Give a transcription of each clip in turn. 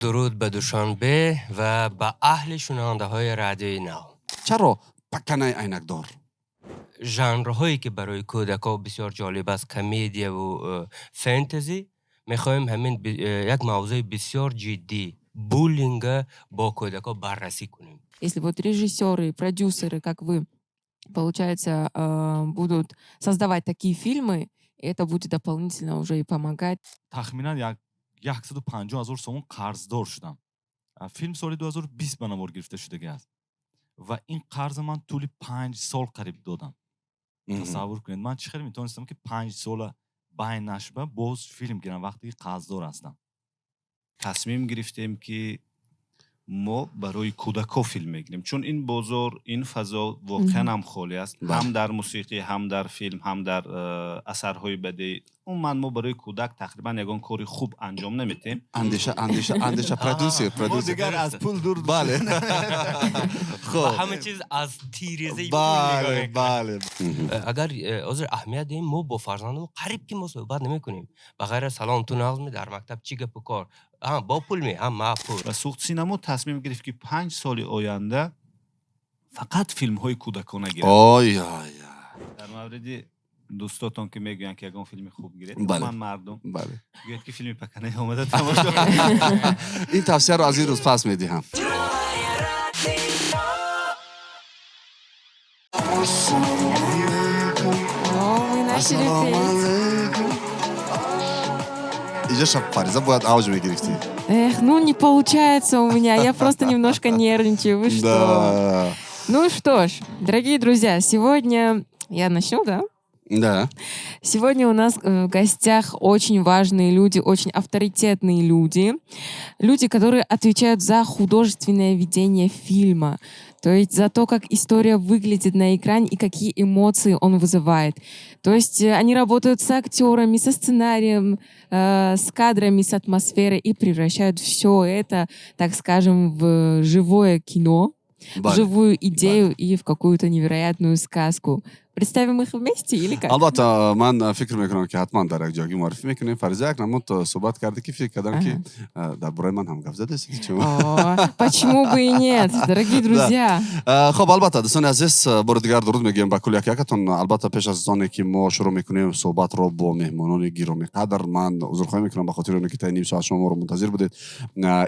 درود به دوشنبه و به اهل شنونده های رادیوی نو. چرا پکنه عینکدار؟ ژانرهایی که برای کودکان بسیار جالب است، کمدی و فانتزی. میخوایم همین یک موضوع بسیار جدی، بولینگ با کودکان بررسی کنیم. Если вот режиссеры и продюсеры, как вы, получается, будут создавать такие фильмы, это будет дополнительно уже и помогать. تخمینا 150,000 سوم قرضدار شدم. فیلم سال 2020 به نمار گرفته شده است و این قرض من طول 5 سال قریب دادم. تصور کنید من چقدر میتونستم که 5 سال بین نشبه باز فیلم گیرم وقتی قرضدار هستم. تصمیم گرفتیم که ما برای کودکان فیلم میگیریم، چون این بازار، این فضا واقعا هم خالی است، هم در موسیقی، هم در فیلم، هم در اثرهای بدی. اون ما برای کودک تقریبا یگان کاری خوب انجام نمیتیم. اندیشه پرودوسر دیگر از پول دور. بله. خب همه چیز از تیریزی. بله. اگر عذر اهمیت دیم، ما با فرزندان قریب که ما صحبت نمی کنیم، بغیر سلام تو نغز می در مکتب چی گپ و کار، با پول می هم ما پول. و سوخت سینما تصمیم گرفت که 5 سال آینده فقط فیلم های کودکانه گیرد. در مورد دوستاتون که میگن که یگان فیلم خوب گیرید، من مردم گوید که فیلم پکنه اومده تماشا. این توصیه رو از این روز پس میدیم. Мы начали петь. اینجا شب فریضه باید اوج میگرفتی. Эх, ну не получается у меня, я просто немножко нервничаю, вы что? Ну что ж, дорогие друзья, сегодня я начну, да? Да. Сегодня у нас в гостях очень важные люди, очень авторитетные люди. Люди, которые отвечают за художественное ведение фильма. То есть за то, как история выглядит на экране и какие эмоции он вызывает. То есть они работают с актерами, со сценарием, с кадрами, с атмосферой и превращают все это, так скажем, в живое кино, в живую идею и в какую-то невероятную сказку. представим их вместе или как? البته من فکر میکنم که حتما در یک جایی معرفی میکنیم. فریضه یک نمود صحبت کرده که فکر کردم که در برای من هم گفت زده است. Почему бы и нет, дорогие друзья? خب البته دوستان عزیز بار دیگر درود میگیم به کل یکتون. البته پیش از آنی که ما شروع میکنیم صحبت رو با مهمانان گرامی قدر، من عذرخواهی میکنم به خاطر اینکه تا نیم ساعت شما رو منتظر بودید.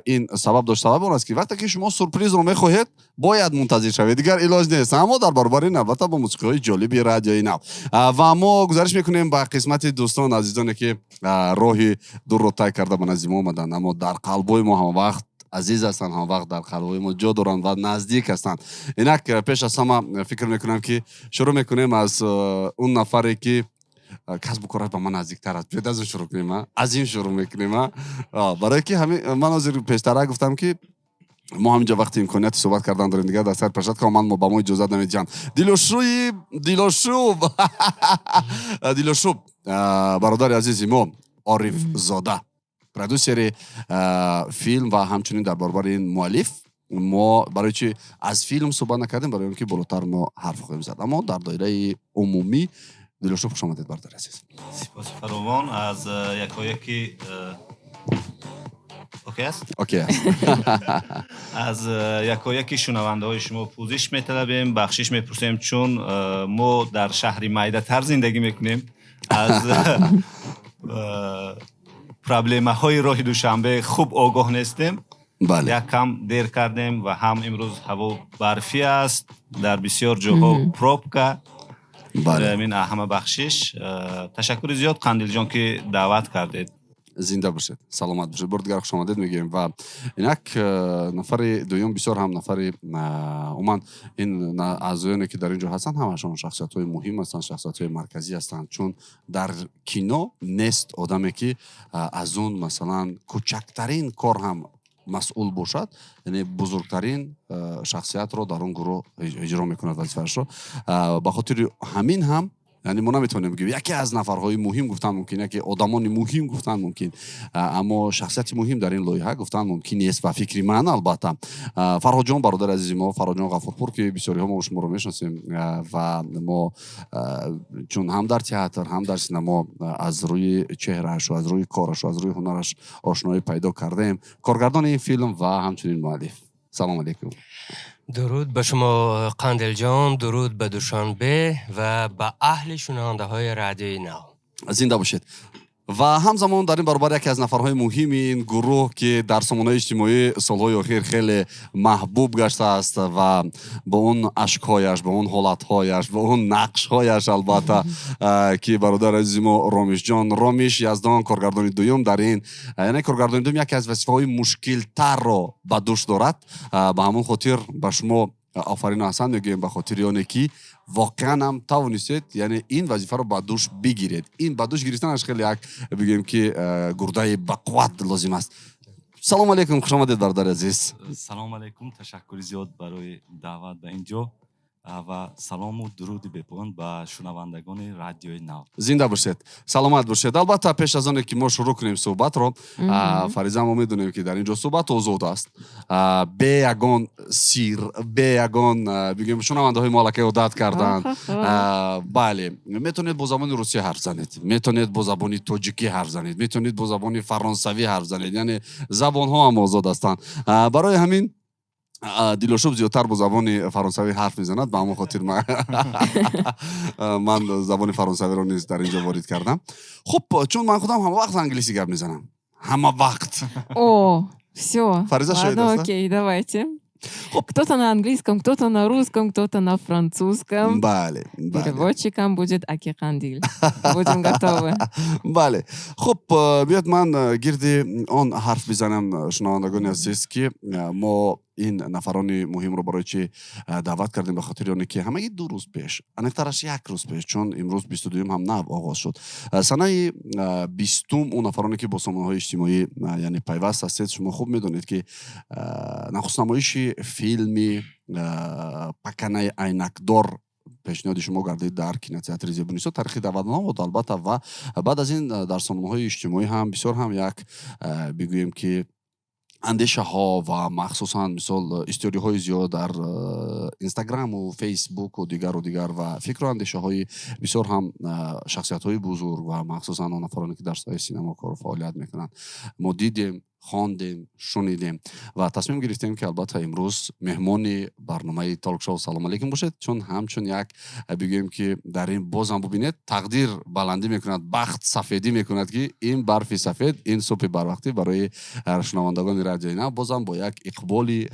این سبب اون است که وقتی که شما سورپرایز رو میخواهید باید منتظر شوید، دیگر علاج نیست. اما در برابر این البته با موسیقی جالبی رادیویی نو و ما گزارش میکنیم با قسمت دوستان عزیزانی که راهی دور رو طی کرده به نزد ما آمدن، اما در قلبای ما هم وقت عزیز هستن، هم وقت در قلبای ما جا دارن و نزدیک هستن. اینک پیش از همه فکر میکنم که شروع میکنیم از اون نفری که کسب و کارش به من نزدیکتر است. بیاد از اون شروع کنیم، از این شروع میکنیم. برای که همین من از پیشتر گفتم که ما همینجا وقتی امکانیت صحبت کردن داریم دیگه در سر پرشت که من با ما اجازه نمید جان دیلوشوب برادر عزیزی ما عارف زاده پرودوسر فیلم و همچنین در برابر این مؤلف. ما برای چی از فیلم صحبت نکردیم؟ برای اینکه بالاتر ما حرف خواهیم زد. اما در دایره عمومی دیلوشوب خوش آمدید برادر عزیز. سپاس فراوان از یکی اوکی است؟ اوکی است. از یکی شنونده های شما پوزش میطلبیم، بخشش میپرسیم، چون ما در شهری میده تر زندگی میکنیم. از پرابلم های راه دوشنبه خوب آگاه نیستیم. بله. یک کم دیر کردیم و هم امروز هوا برفی است، در بسیار جاها پروبکه. بله. من همه بخشش تشکر زیاد قندیل جان که دعوت کردید. زنده باشید، سلامت باشید. بار دیگر خوش آمدید میگیم. و اینک نفر دوم بسیار هم نفر عموما این اعضایانی که در اینجا هستن همشون شخصیت های مهم هستن، شخصیت های مرکزی هستن، چون در کینو نیست آدمی که از اون مثلا کوچکترین کار هم مسئول باشد، یعنی بزرگترین شخصیت رو در اون گروه اجرا میکند وظیفه‌اش رو. به خاطر همین هم یعنی ما نمیتونیم بگیم یکی از نفرهای مهم گفتن ممکن، یکی آدمان مهم گفتن ممکن، اما شخصیت مهم در این لایحه گفتن ممکن نیست و فکری من البته فرهاد جان برادر عزیز ما، فرهاد جان غفورپور که بسیاری ها ما شما رو میشناسیم و ما چون هم در تئاتر هم در سینما از روی چهرهش و از روی کارش و از روی هنرش آشنایی پیدا کردیم، کارگردان این فیلم و همچنین مؤلف. سلام علیکم. درود به شما قندل جان، درود به دوشنبه و به اهل شنونده های رادیوی نو. زنده باشید. و همزمان در این برابر یکی از نفرهای مهم این گروه که در سامانه‌های اجتماعی سالهای اخیر خیلی محبوب گشته است و با اون اشک‌هایش، با اون حالت‌هایش، با اون نقش‌هایش البته که برادر عزیز ما رامیش جان، رامیش یزدان کارگردان دوم در این، یعنی کارگردان دوم یکی از وظیفه‌های مشکل‌تر را به دوش دارد. به همون خاطر به شما آفرین حسن میگیم به خاطر آنه که واقعا هم توانستید یعنی این وظیفه رو با دوش بگیرید. این با دوش گرفتنش خیلی یک بگیم که گرده بقوت لازم است. سلام علیکم، خوش آمدید برادر عزیز. سلام علیکم، تشکر زیاد برای دعوت به اینجا و سلام و درود بپوند به شنوندگان رادیوی نو. زنده باشید، سلامت باشید. البته پیش از آن که ما شروع کنیم صحبت رو، فریضه ما میدونیم که در اینجا صحبت آزاد است، به یگان سیر، به یگان بگیم شنونده های مالکه عادت کردن. بله، میتونید با زبان روسی حرف زنید، میتونید با زبان تاجیکی حرف زنید، میتونید با زبان فرانسوی حرف زنید، یعنی زبان ها هم آزاد هستند. برای همین دیلوشوب زیادتر با زبان فرانسوی حرف میزند، به همون خاطر من زبان فرانسوی رو نیز در اینجا وارد کردم. خب چون من خودم همه وقت انگلیسی گپ میزنم، همه وقت. О, все. Фариза шоид аст, да? Окей, давайте. Кто-то на английском, кто-то на русском, кто-то на французском. بله بله Переводчиком будет Аки Кандил. Будем готовы. بله. خب بیاد من گرد آن حرف بزنم شنوندگان عزیز که ما این نفران مهم رو برای چی دعوت کردیم، به خاطر اونه که همه 2 روز پیش، انکترش 1 روز پیش، چون امروز 22 هم نو آغاز شد، سنه 20 اون نفرانی که با سامانه‌های اجتماعی یعنی پیوست هستید، شما خوب میدونید که نخست نمایش فیلمی پکنه عینکدار پیشنهاد شما گردید در کینوتئاتر زیبونیستا تاریخی 99 بود البته، و بعد از این در سامانه‌های اجتماعی هم بسیار هم یک بگوییم که اندیشه ها و مخصوصا مثال استوری های زیاد در اینستاگرام و فیسبوک و دیگر و فکر و اندیشه های بسیار هم شخصیت های بزرگ و مخصوصا آن نفرانی که در ساحه سینما کار و فعالیت میکنن ما دیدیم، خواندیم، شنیدیم و تصمیم گرفتیم که البته امروز مهمان برنامه تالک شو سلام علیکم باشید، چون همچون یک بگیم که در این بازم ببینید تقدیر بلندی میکند، بخت سفیدی میکند که این برف سفید، این صبح بروقتی برای شنوندگان رادیوی نو بازم با یک اقبالی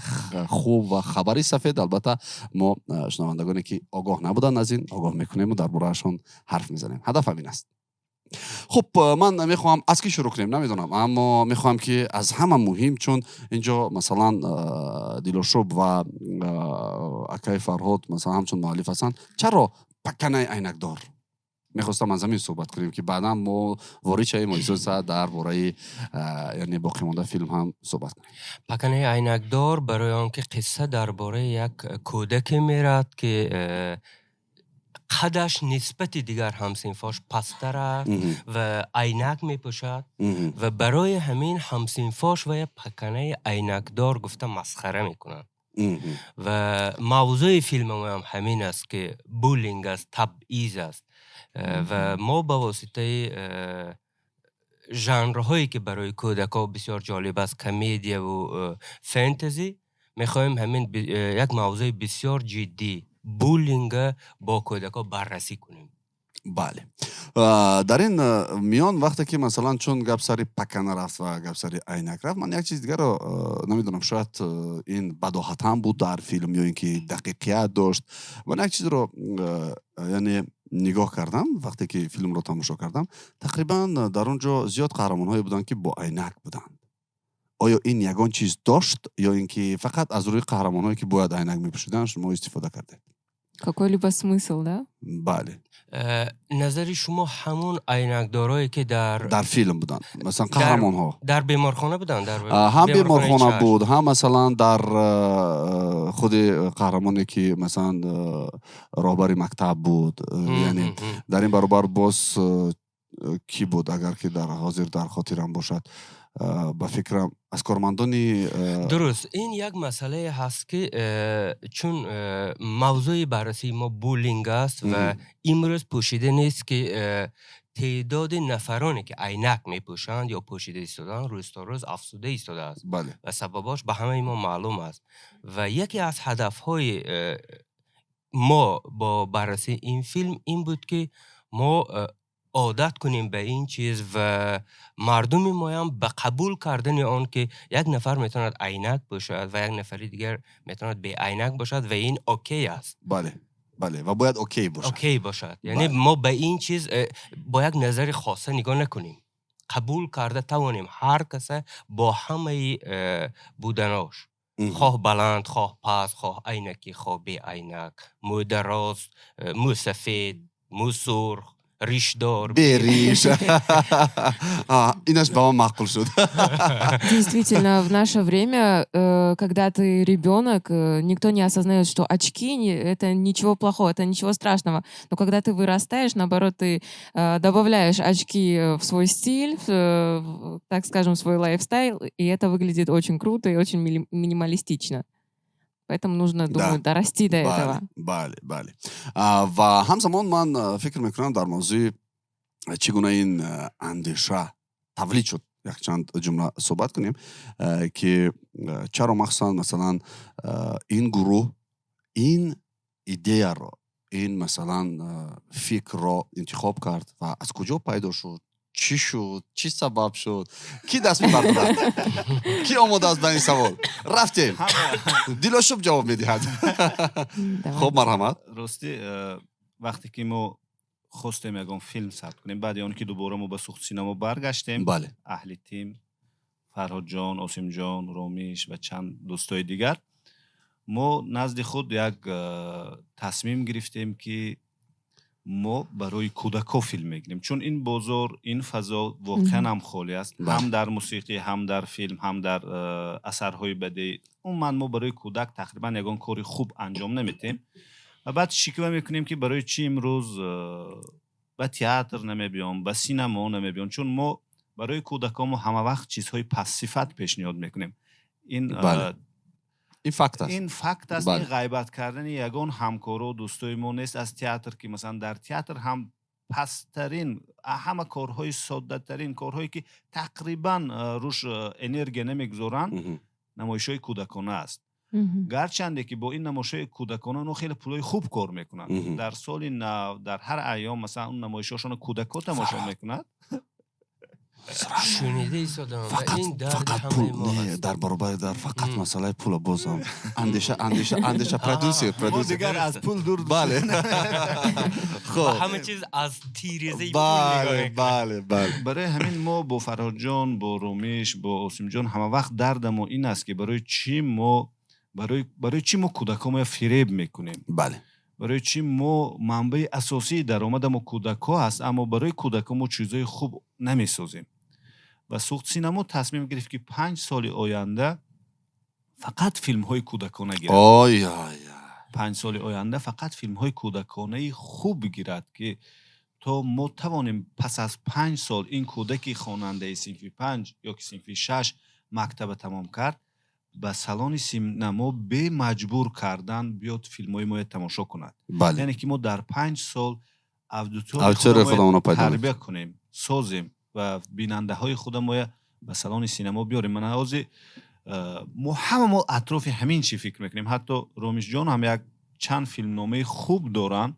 خوب و خبری سفید، البته ما شنوندگانی که آگاه نبودن از این آگاه میکنیم و دربارهشون حرف میزنیم. هدف همین است. خب من میخوام از کی شروع کنیم نمیدونم، اما میخوام که از همه مهم، چون اینجا مثلا دیلوشوب و اکای فرهاد مثلا همچون مؤلف هستن، چرا پکنه عینکدار؟ میخواستم از همین صحبت کنیم که بعدا ما وارد شویم موضوع درباره یعنی باقی مانده فیلم هم صحبت کنیم. پکنه عینکدار برای آنکه قصه درباره یک کودک میرد که قدش نسبت دیگر همسینفاش پستر است و عینک میپوشد و برای همین همسینفاش و یک پکنه عینکدار گفته مسخره میکنن و موضوع فیلم هم همین است که بولینگ است، تبعیض است و ما با واسطه ژانرهایی که برای کودک‌ها بسیار جالب است، کمدی و فانتزی، میخوایم همین یک موضوع بسیار جدی بولینگ با کودک‌ها بررسی کنیم. بله. در این میان وقتی که مثلا چون گپ سری پکنه رفت و گپ سری عینک رفت، من یک چیز دیگر رو نمیدونم، شاید این بداهت هم بود در فیلم یا اینکه دقیقیت داشت، من یک چیز رو یعنی نگاه کردم وقتی که فیلم رو تماشا کردم، تقریبا در اونجا زیاد قهرمان‌هایی بودن که با عینک بودن. آیا این یگان چیز داشت یا اینکه فقط از روی قهرمان‌هایی که باید عینک می‌پوشیدن شما استفاده کردید؟ Какой-либо смысл, да? بله نظر شما همون عینکدارایی که در فیلم بودن مثلا قهرمان ها در بیمارخانه بودن هم بیمارخانه چشم. بود هم مثلا در خود قهرمانی که مثلا راهبر مکتب بود یعنی در این برابر باز کی بود اگر که در حاضر در خاطرم باشد به فکرم از کارمندانی درست این یک مسئله هست که چون موضوع بررسی ما بولینگ است و امروز پوشیده نیست که تعداد نفرانی که عینک میپوشند یا پوشیده ایستادن روز تا روز افزوده ایستاده است بله و سبباش به همه ما معلوم است و یکی از هدفهای ما با بررسی این فیلم این بود که ما عادت کنیم به این چیز و مردم ما هم به قبول کردن آن که یک نفر میتواند عینک باشد و یک نفر دیگر میتواند بی عینک باشد و این اوکی است. بله بله و باید اوکی باشد. اوکی باشد یعنی ما به این چیز با یک نظر خاصه نگاه نکنیم، قبول کرده توانیم هر کس با همه بودناش خواه بلند، خواه پست، خواه عینکی، خواه بی عینک، مو دراز، مو سفید، مو سرخ، ریشدار беришь. Иначе по-моему мақул шуд. Действительно, в наше время, когда ты ребенок, никто не осознает, что очки это ничего плохого, это ничего страшного. Но когда ты вырастаешь, наоборот, ты добавляешь очки в свой стиль, так скажем, в свой лайфстайл, и это выглядит очень круто и очень минималистично. Поэтому нужно, думаю, дорасти до этого. بله بله و همزمان من فکر میکنم در موضوع چگونه این اندیشه تولید شد یک چند جمله صحبت کنیم که چرا مخصوصا مثلا این گروه این ایده را این مثلا فکر را انتخاب کرد و از کجا پیدا شد، چی شد، چی سبب شد، کی دست می‌برد، کی آماده است به این سوال؟ رفتیم دیلاشوب جواب میدهد. خب مرحمت راستی وقتی که ما خواستیم یکم فیلم ثبت کنیم بعد اون که دوباره ما به سوخت سینما برگشتیم بله اهل تیم فرهاد جان، آسیم جان، رومیش و چند دوستای دیگر ما نزد خود یک تصمیم گرفتیم که ما برای کودک‌ها فیلم میگیریم چون این بازار این فضا واقعا هم خالی است هم در موسیقی هم در فیلم هم در اثرهای بدیعی ما برای کودک تقریبا یگان کاری خوب انجام نمیدیم و بعد شکوه میکنیم که برای چی امروز به تئاتر نمیبیام به سینما نمیبیام چون ما برای کودکان ما همه وقت چیزهای پسیفت پیشنهاد میکنیم این این فکت است. این فکت است. این غیبت کردن یگان همکار و دوستای ما نیست از تئاتر که مثلا در تئاتر هم پسترین همه کارهای ساده ترین کارهایی که تقریبا روش انرژی نمیگذارن نمایش‌های کودکانه است. گرچنده که با این نمایش‌های کودکانه نو خیلی پولای خوب کار میکنن در سال نو در هر ایام مثلا اون نمایش‌هاشون کودک‌ها تماشا میکنن شنیده ایستادم فقط پول نه در برابر در فقط مسئله پول بازم اندیشه پرودوسر دیگر از پول دور بله خب همه چیز از تیریزه بله بله بله برای همین ما با فرهاد جان با رومیش با آسیم جان همه وقت درد ما این است که برای چی ما کودکان فریب میکنیم بله برای چی ما منبع اساسی درآمد ما کودک‌ها هست اما برای کودکان ما چیزای خوب نمیسازیم و سوخت سینما تصمیم گرفت که 5 سال آینده فقط فیلم‌های کودکانه گیرد 5 سال آینده فقط فیلم‌های کودکانه خوب بگیرد که تا ما توانیم پس از 5 سال این کودکی خواننده صنف 5 یا صنف 6 مکتب تمام کرد به سالن سینما به مجبور کردن بیاد فیلم‌های ما تماشا کند بله. یعنی که ما در 5 سال اودیتور خودمون تربیت کنیم سازیم و بیننده های خودمون به سالن سینما بیاریم من از ما اطراف همین چی فکر میکنیم حتی رومیش جان هم یک چند فیلمنامه خوب دارن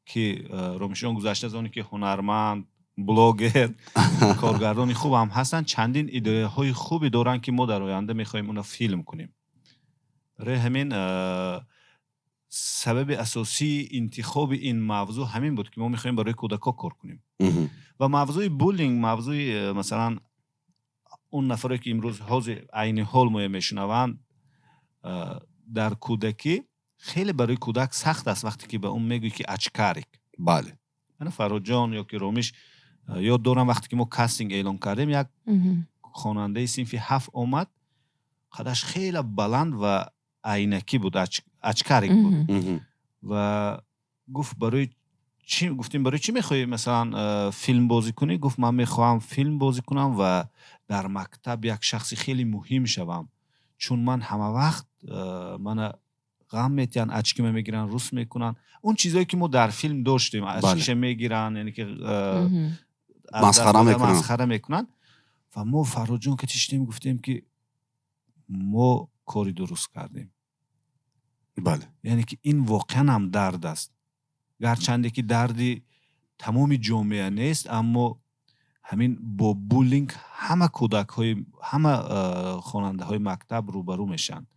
که رومیش جان گذشته از اونی که هنرمند بلاگر کارگردانی خوب هم هستن چندین ایده های خوبی دارن که ما در آینده میخوایم اونا فیلم کنیم برای همین سبب اساسی انتخاب این موضوع همین بود که ما میخوایم برای کودک‌ها کار کنیم و موضوع بولینگ موضوع مثلا اون نفری که امروز حاضر عین حال ما میشنوند در کودکی خیلی برای کودک سخت است وقتی که به اون میگی که اچکاریک. بله من فرهاد جان یا که رومیش یاد دارم وقتی که ما کاستینگ اعلام کردیم یک خواننده صنف 7 اومد، قدش خیلی بلند و عینکی بود، اچکاریک بود و گفت گفتیم برای چی میخوای مثلا فیلم بازی کنی؟ گفت من میخوام فیلم بازی کنم و در مکتب یک شخصی خیلی مهم شوم، چون من همه وقت من غم میتین، اچکی میگیرن، روس میکنن، اون چیزایی که ما در فیلم داشتیم، اچکیش میگیرن، یعنی که مسخره میکنن. و ما فرهاد جان که تشتیم گفتیم که ما کاری درست کردیم. بله یعنی که این واقعا هم درد است، گرچنده که دردی تمامی جامعه نیست، اما همین با بولینگ همه کودک های، همه خواننده های مکتب روبرو میشن.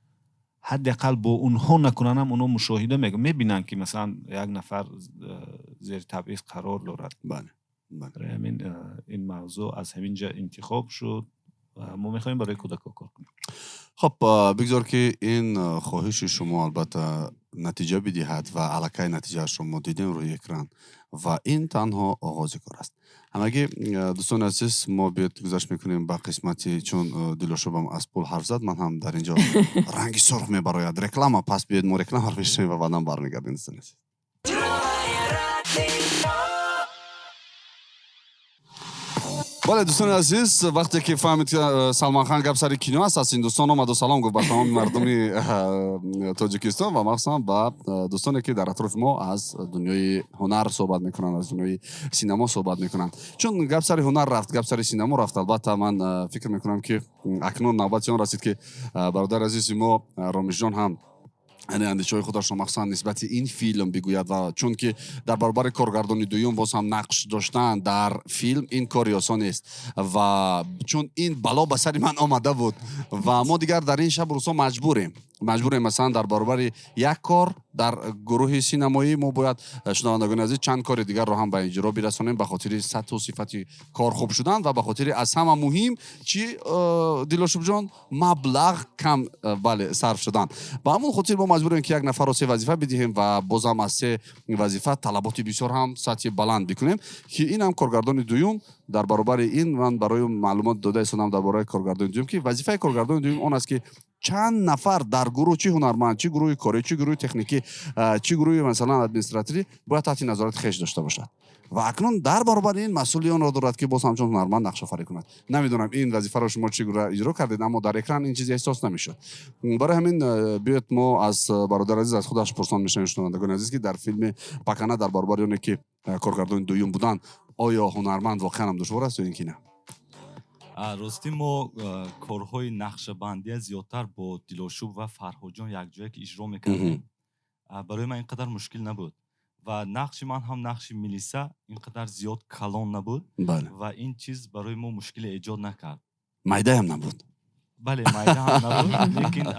حداقل با اونها نکنن هم اونها مشاهده میبینن که مثلا یک نفر زیر تبعیض قرار دارد. بله همین این موضوع از همینجا انتخاب شد و ما میخوایم برای کودک‌ها کار کنیم. خب بگذار که این خواهش شما البته نتیجه بدهد و علاقه نتیجه شما دیدیم روی اکران و این تنها آغاز کار است. همگی دوستان عزیز، ما بیاد گذاشت میکنیم به قسمتی، چون دلاشوبم از پول حرف زد، من هم در اینجا رنگی سرخ میبراید رکلام، پس بیاد ما رکلام حرف بشنیم و بعدم برمیگردیم. دوستان عزیز بله دوستان عزیز، وقتی که فهمید که سلمان خان گپ سر کینو است، از این دوستان اومد و سلام گفت به تمام مردم تاجیکستان و مخصوصا به دوستانی که در اطراف ما از دنیای هنر صحبت میکنن، از دنیای سینما صحبت میکنن. چون گپ سر هنر رفت، گپ سر سینما رفت، البته من فکر میکنم که اکنون نوبت آن رسید که برادر عزیز ما رامیش جان هم یعنی اندیشه‌های خودش رو مخصوصا نسبت این فیلم بگوید و چون که در برابر کارگردانی دوم باز هم نقش داشتن در فیلم این کاری آسان است و چون این بلا به سر من آمده بود و ما دیگر در این شب روزها مجبوریم مثلا در برابر یک کار در گروه سینمایی ما باید شنوندگان عزیز چند کار دیگر رو هم به اجرا برسانیم به خاطر سطح و صفت کار خوب شدن و به خاطر از همه مهم چی دلاشوب جان مبلغ کم بله صرف شدن. با همون خاطر ما مجبوریم که یک نفر رو 3 وظیفه بدهیم و بازم از 3 وظیفه طلبات بسیار هم سطح بلند بکنیم که این هم کارگردان دوم در برابر این من برای معلومات داده استادم در برابر کارگردان دوم که وظیفه کارگردان دوم اون است که چند نفر در گروه، چه هنرمند، چه گروه کاری، چه گروه تکنیکی، چه گروه مثلا ادمنستراتیوی باید تحت نظارت خویش داشته باشد و اکنون در برابر این مسئولی آن را دارد که باز همچون هنرمند نقش آفرینی کند. نمیدونم این وظیفه را شما چگونه اجرا کردید، اما در اکران این چیزی احساس نمیشد. برای همین بیاد ما از برادر عزیز از خودش پرسان میشیم شنوندگان عزیز که در فیلم پکنه در برابر اون که کارگردان دوم بودن آیا هنرمند واقعا هم دشوار است یا اینکه نه؟ راستی ما کارهای نقشه‌بندی زیادتر با دلاشوب و فرهاد جان یک جایی که اجرا میکردیم برای من اینقدر مشکل نبود و نقش من هم نقش میلیسا اینقدر زیاد کلان نبود. بله. و این چیز برای ما مشکل ایجاد نکرد. مایده هم نبود. بله مایده هم نبود لیکن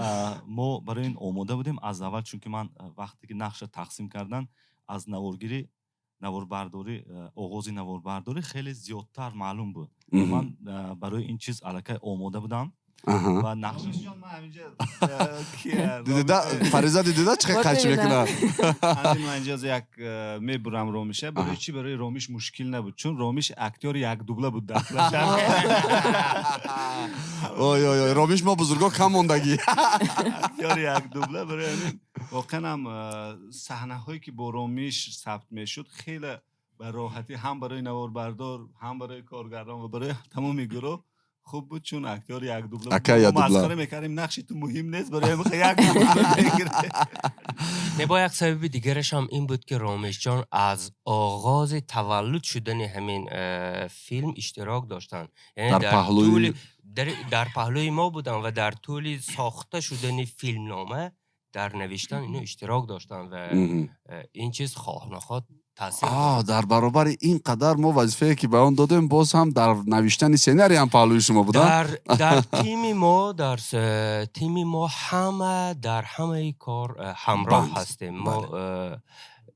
ما برای این آماده بودیم از اول، چون که من وقتی که نقش تقسیم کردن از نوارگیری نواربرداری آغاز نواربرداری خیلی زیادتر معلوم بود. من برای این چیز الکی آماده بودم و نقش جان ما همینجا دیده فریضه دیده چه خرچ میکنه. من اینجا یک میبرم رومیشه برای چی؟ برای رومیش مشکل نبود چون رومیش اکتور یک دوبله بود داخلش. اوی اوی رومیش ما بزرگا کم موندگی اکتور یک دوبله. برای همین واقعا هم صحنه هایی که با رومیش ثبت میشد خیلی به راحتی هم برای نواربردار هم برای کارگردان و برای تمام گروه خوب بود، چون اکتور یک دوبله بود. مسخره میکردیم نقش تو مهم نیست برای همین یک دوبله میگیره. با یک سبب دیگرش هم این بود که رامیش جان از آغاز تولد شدن همین فیلم اشتراک داشتن، یعنی در پهلوی ما بودن و در طول ساخته شدن فیلم نامه در نوشتن اینو اشتراک داشتن و این چیز خواه نخواه تاثیر در برابر این قدر ما وظیفه که به اون دادیم باز هم در نوشتن سیناری هم پهلوی شما بودن. در تیم ما همه در همه کار همراه هستیم. ما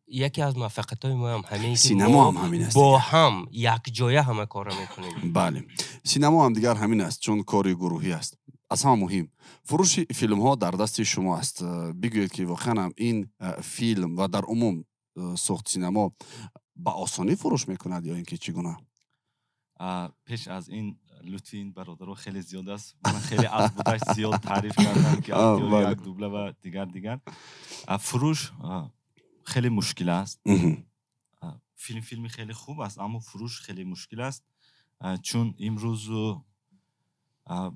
یکی از موفقیت‌های ما هم همین سینما هم همین است با هم یک جایه همه کار میکنیم. بله سینما هم دیگر همین است چون کاری گروهی است. از همه مهم فروش فیلم ها در دست شما است. بگویید که واقعا هم این فیلم و در عموم ساخت سینما با آسانی فروش میکند یا اینکه چگونه؟ پیش از این لطفی این برادر خیلی زیاد است. من خیلی از بودش زیاد تعریف کردم که بله. یک دوبله و دیگر فروش خیلی مشکل است. فیلمی خیلی خوب است اما فروش خیلی مشکل است، چون امروز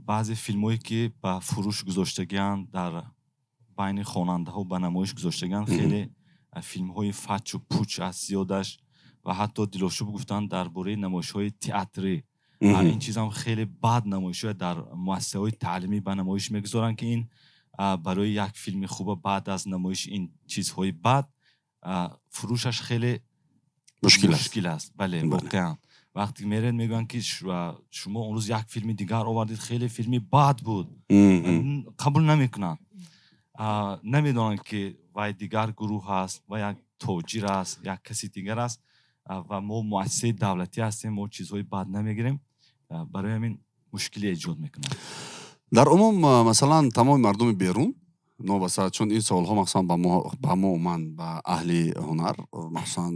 بعضی فیلمایی که با فروش گذاشتگیان در بین خواننده ها و به نمایش گذاشتگیان خیلی فیلم های فچ و پوچ است زیادش و حتی دلاشوب گفتن درباره نمایش های تئاتری. این چیز هم خیلی بد نمایش های در مؤسسه های تعلیمی به نمایش میگذارن که این برای یک فیلم خوب بعد از نمایش این چیزهای بد فروشش خیلی مشکل است. بله واقعا وقتی میرن میگن که شما اون روز یک فیلم دیگر آوردید خیلی فیلمی بد بود، قبول نمیکنن. نمیدونن که وای دیگر گروه هست و یک توجیر است، یک کسی دیگر است و ما مؤسسه دولتی هستیم، ما چیزهای بد نمیگیریم، برای همین مشکلی ایجاد میکنن. در عموم مثلا تمام مردم بیرون نوبسته، چون این سوال ها مثلا با ما من با اهل هنر مثلا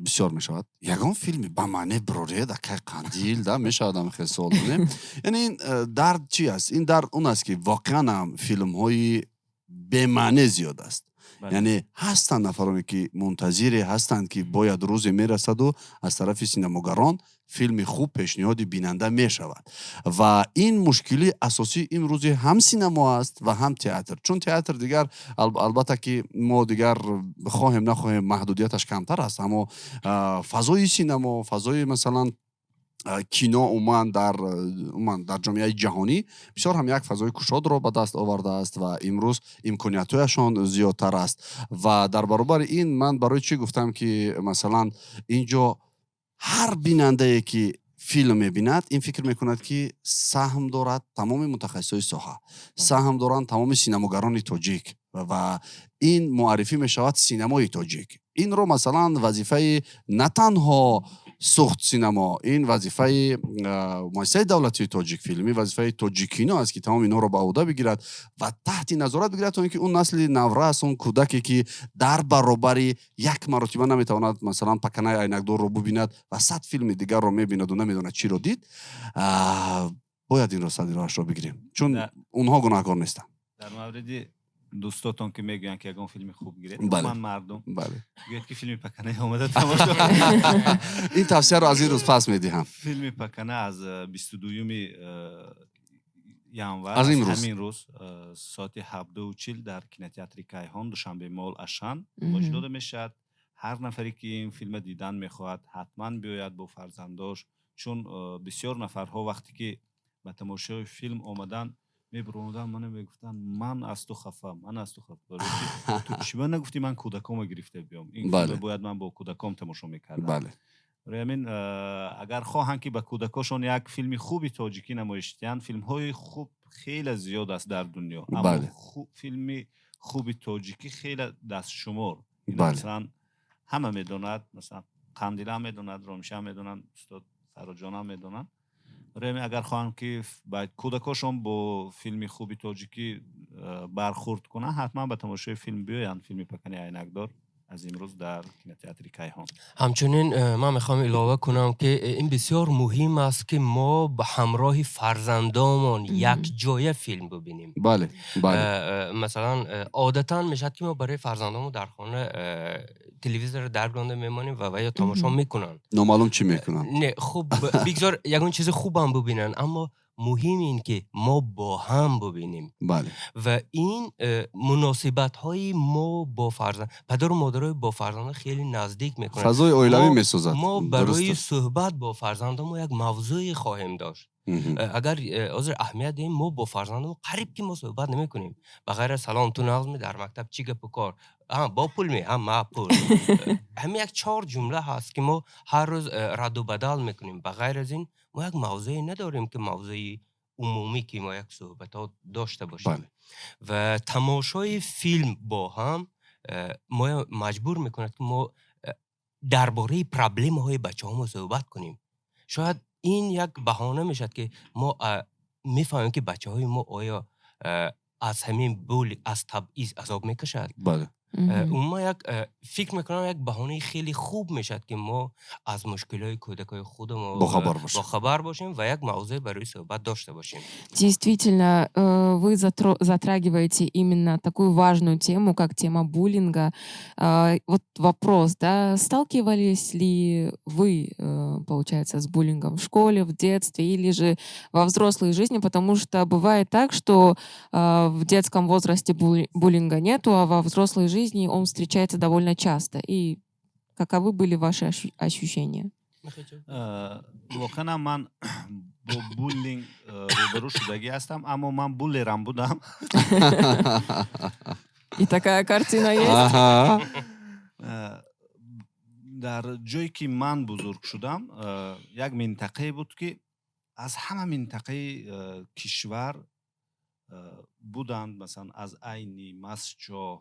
بسیار می شود یگان فیلم با معنی بروره دکه قندیل ده می شود هم خیلی سوال دونه. یعنی این درد چی است؟ این درد اون است که واقعا هم فیلم های به معنی زیاد است. یعنی هستند نفرانی که منتظر هستند که باید روز میرسد و از طرف سینماگران فیلم خوب پیشنهاد بیننده می شود و این مشکلی اساسی امروز هم سینما است و هم تئاتر. چون تئاتر دیگر البته که ما دیگر بخواهیم نخواهیم محدودیتش کمتر است، اما فضای سینما، فضای مثلا کینو عموما در جامعه جهانی بسیار هم یک فضای گشاد را به دست آورده است و امروز امکانیت‌هایشان زیادتر است و در برابر این من برای چی گفتم که مثلا اینجا هر بیننده که فیلم می‌بیند این فکر می‌کند که سهم دارد تمام متخصصای ساحه، سهم دارند تمام سینماگران تاجیک و این معرفی می‌شود سینمای تاجیک. این رو مثلا وظیفه نه تنها ساخت سینما، این وظیفه مؤسسه دولتی تاجیک فیلمی، وظیفه تاجیکینو است که تمام اینا رو به عهده بگیرد و تحت نظارت بگیرد تا اینکه اون نسل نورس، اون کودکی که در برابر یک مرتبه نمیتواند مثلا پکنه عینکدار رو ببیند و 100 فیلم دیگر رو میبیند و نمیدونه چی رو دید، باید این رو صدراش رو بگیریم چون اونها گناهکار نیستن. در مورد دوستاتون که میگن که اگه فیلم خوب گیرید، بله. من مردم بله. بگید که فیلم پکنه اومده تماشا این توصیه رو از این روز پس میدیم. فیلم پکنه از 22 ینور از این همین روز ساعت 7:40 در کینوتئاتر کیهان دوشنبه مال اشن نمایش داده میشد. هر نفری که این فیلم دیدن میخواهد حتما بیاید با فرزنداش، چون بسیار نفرها وقتی که به تماشای فیلم آمدن میبروندن من میگفتن من از تو خفم، من از تو خفم. تو چی من نگفتی من کودکامو گرفته بیام، این فیلم باید من با کودکام تماشا میکردم. بله. همین اگر خواهند که به کودکاشون یک فیلم خوبی تاجیکی نمایش دهند، فیلم های خوب خیلی زیاد است در دنیا، اما فیلم خوبی تاجیکی خیلی دست شمار. مثلا همه میدوند، مثلا قندیل هم میدوند، رامشه هم میدونن، استاد فراجان هم میدونن. اگر خواهند که باید کودکاشون با فیلم خوبی تاجیکی برخورد کنن، حتما به تماشای فیلم بیاین. فیلم پکنه عینکدار از امروز در کینوتئاتر کیهان. همچنین من میخوام اضافه کنم که این بسیار مهم است که ما به همراه فرزندامون یک جای فیلم ببینیم. بله بله. مثلا عادتا میشد که ما برای فرزندامون در خانه تلویزیون در گرانده میمانیم و یا تماشا میکنن، نامعلوم چی میکنن. نه خوب بگذار یگون چیز خوب هم ببینن، اما مهم این که ما با هم ببینیم. بله. و این مناسبت های ما با فرزند، پدر و مادرای با فرزند خیلی نزدیک میکنن. فضای اویلوی میسازد. ما برای صحبت با فرزندمون یک موضوعی خواهیم داشت. اگر عذر اهمیت دیم، ما با فرزندمون قریب که ما صحبت نمیکنیم، بغیر سلام تو نظم در مکتب چی گپ و کار، با پول می ما پول همین یک 4 جمله هست که ما هر روز رد و بدل میکنیم. بغیر از این ما یک موضوعی نداریم که موضوعی عمومی که ما یک صحبت ها داشته باشیم. بله. و تماشای فیلم با هم ما مجبور میکند که ما درباره پرابلم های بچه ها صحبت کنیم. شاید این یک بهانه میشد که ما میفهمیم که بچه های ما آیا از همین از تبعیض عذاب میکشد. بله. اون ما یک فکر میکنم یک بهانه خیلی خوب میشد که ما از مشکلات کودکای خودمون باخبر باشیم و یک موضوع برای صحبت داشته باشیم. Действительно, вы затрагиваете именно такую важную тему, как тема буллинга. Вот вопрос, да, сталкивались ли вы, получается, с буллингом в школе, в детстве или же во взрослой жизни? Потому что бывает так, что в детском возрасте буллинга нету, а во взрослой жизни он встречается довольно часто. И каковы были ваши ощущения? واقعا من با بولینگ روبرو شدگی هستم اما من بولرم بودم. И такая картина есть. در جایی که من بزرگ شدم یک منطقه بود که از همه منطقه کشور بودند، مثلا از عینی، مسجد،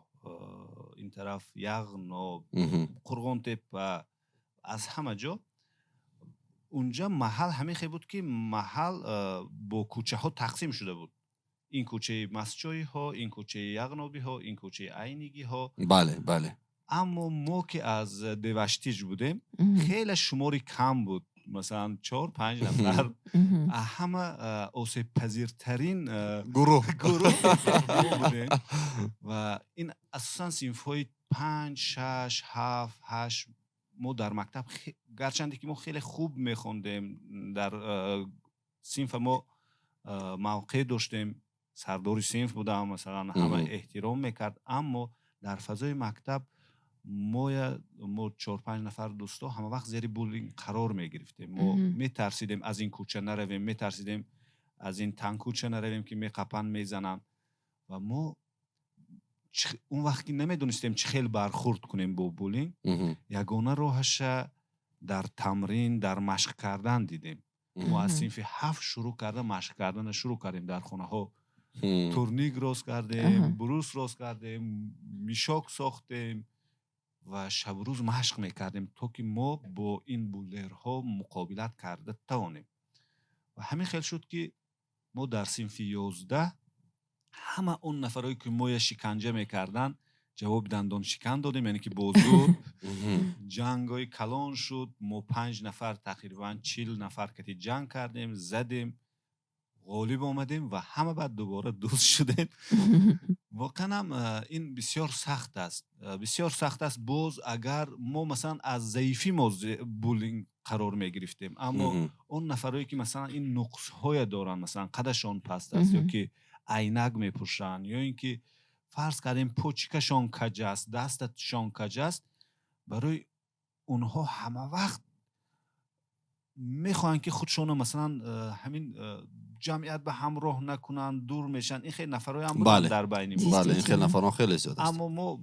این طرف یغنا، قرغون تپه، از همه جا. اونجا محل همین خیلی بود که محل با کوچه ها تقسیم شده بود. این کوچه مسجدی ها، این کوچه یغنابی ها، این کوچه عینیگی ها. بله بله. اما ما که از دوشتیج بودیم خیلی شماری کم بود، مثلا 4-5 نفر، همه آسیب پذیرترین گروه بودیم و این اساسا صنف های 5 6 7 8 ما در مکتب گرچند که ما خیلی خوب میخوندیم، در صنف ما موقع داشتیم، سردار صنف بودم، مثلا همه احترام میکرد، اما در فضای مکتب ما 4-5 نفر دوستا همه وقت زیر بولینگ قرار میگرفتیم. ما میترسیدیم از این کوچه نرویم، میترسیدیم از این تنگ کوچه نرویم که میقپن میزنن و ما اون وقتی نمیدونستیم چه خیلی برخورد کنیم با بولینگ. یگانه راهش در تمرین، در مشق کردن دیدیم. ما از صنف 7 شروع کردیم، مشق کردن شروع کردیم در خونه ها. تورنیک راست کردیم، بروس راست کردیم، میشاک ساختیم و شب روز مشق میکردیم تا که ما با این بولرها مقابلت کرده توانیم. و همین خیلی شد که ما در صنف 11 همه اون نفرایی که ما شکنجه میکردن جواب دندان شکن دادیم، یعنی که بازور جنگای کلان شد. ما 5 نفر تقریبا 40 نفر که جنگ کردیم، زدیم، غالب آمدیم و همه بعد دوباره دوست شدیم. واقعا این بسیار سخت است، بسیار سخت است. باز اگر ما مثلا از ضعیفی ما بولینگ قرار می گرفتیم، اما اون نفرایی که مثلا این نقص های دارن، مثلا قدشان پست است یا که عینک می پوشن یا اینکه فرض کردیم پوچکشان کج است، دستشان کج است، برای اونها همه وقت میخوان که خودشون مثلا همین جمعیت به همراه نکنن، دور میشن. این خیلی نفرای هم بودن در بین ما. بله این خیلی نفران خیلی زیاد است. اما ما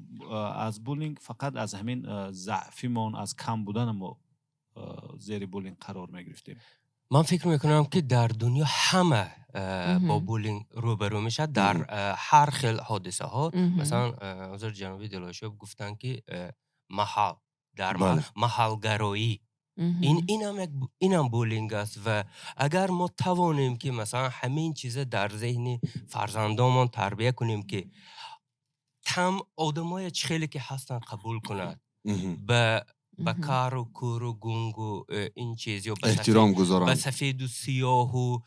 از بولینگ فقط از همین ضعفیمون، از کم بودن ما زیر بولینگ قرار میگرفتیم. من فکر میکنم که در دنیا همه با بولینگ روبرو میشه در هر خیل حادثه ها. مثلا حضرت جنابی دلاشوب گفتن که محل در محلگرایی اینم بولینگ است و اگر ما توانیم که مثلا همین چیزه در ذهن فرزندامون تربیت کنیم که تم آدمای خیلی که هستن قبول کنند، به کار و کور و گنگ و این چیزی و احترام گذارن، به سفید و سیاه و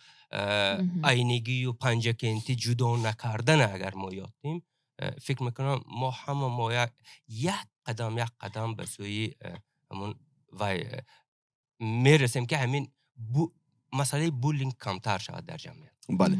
عینگی و پنجکنتی جدا نکردن اگر ما یادیم، فکر میکنم ما همه یک قدم به سوی همون میرسیم که همین مسئله بولینگ کمتر شود در جمعیت. بله.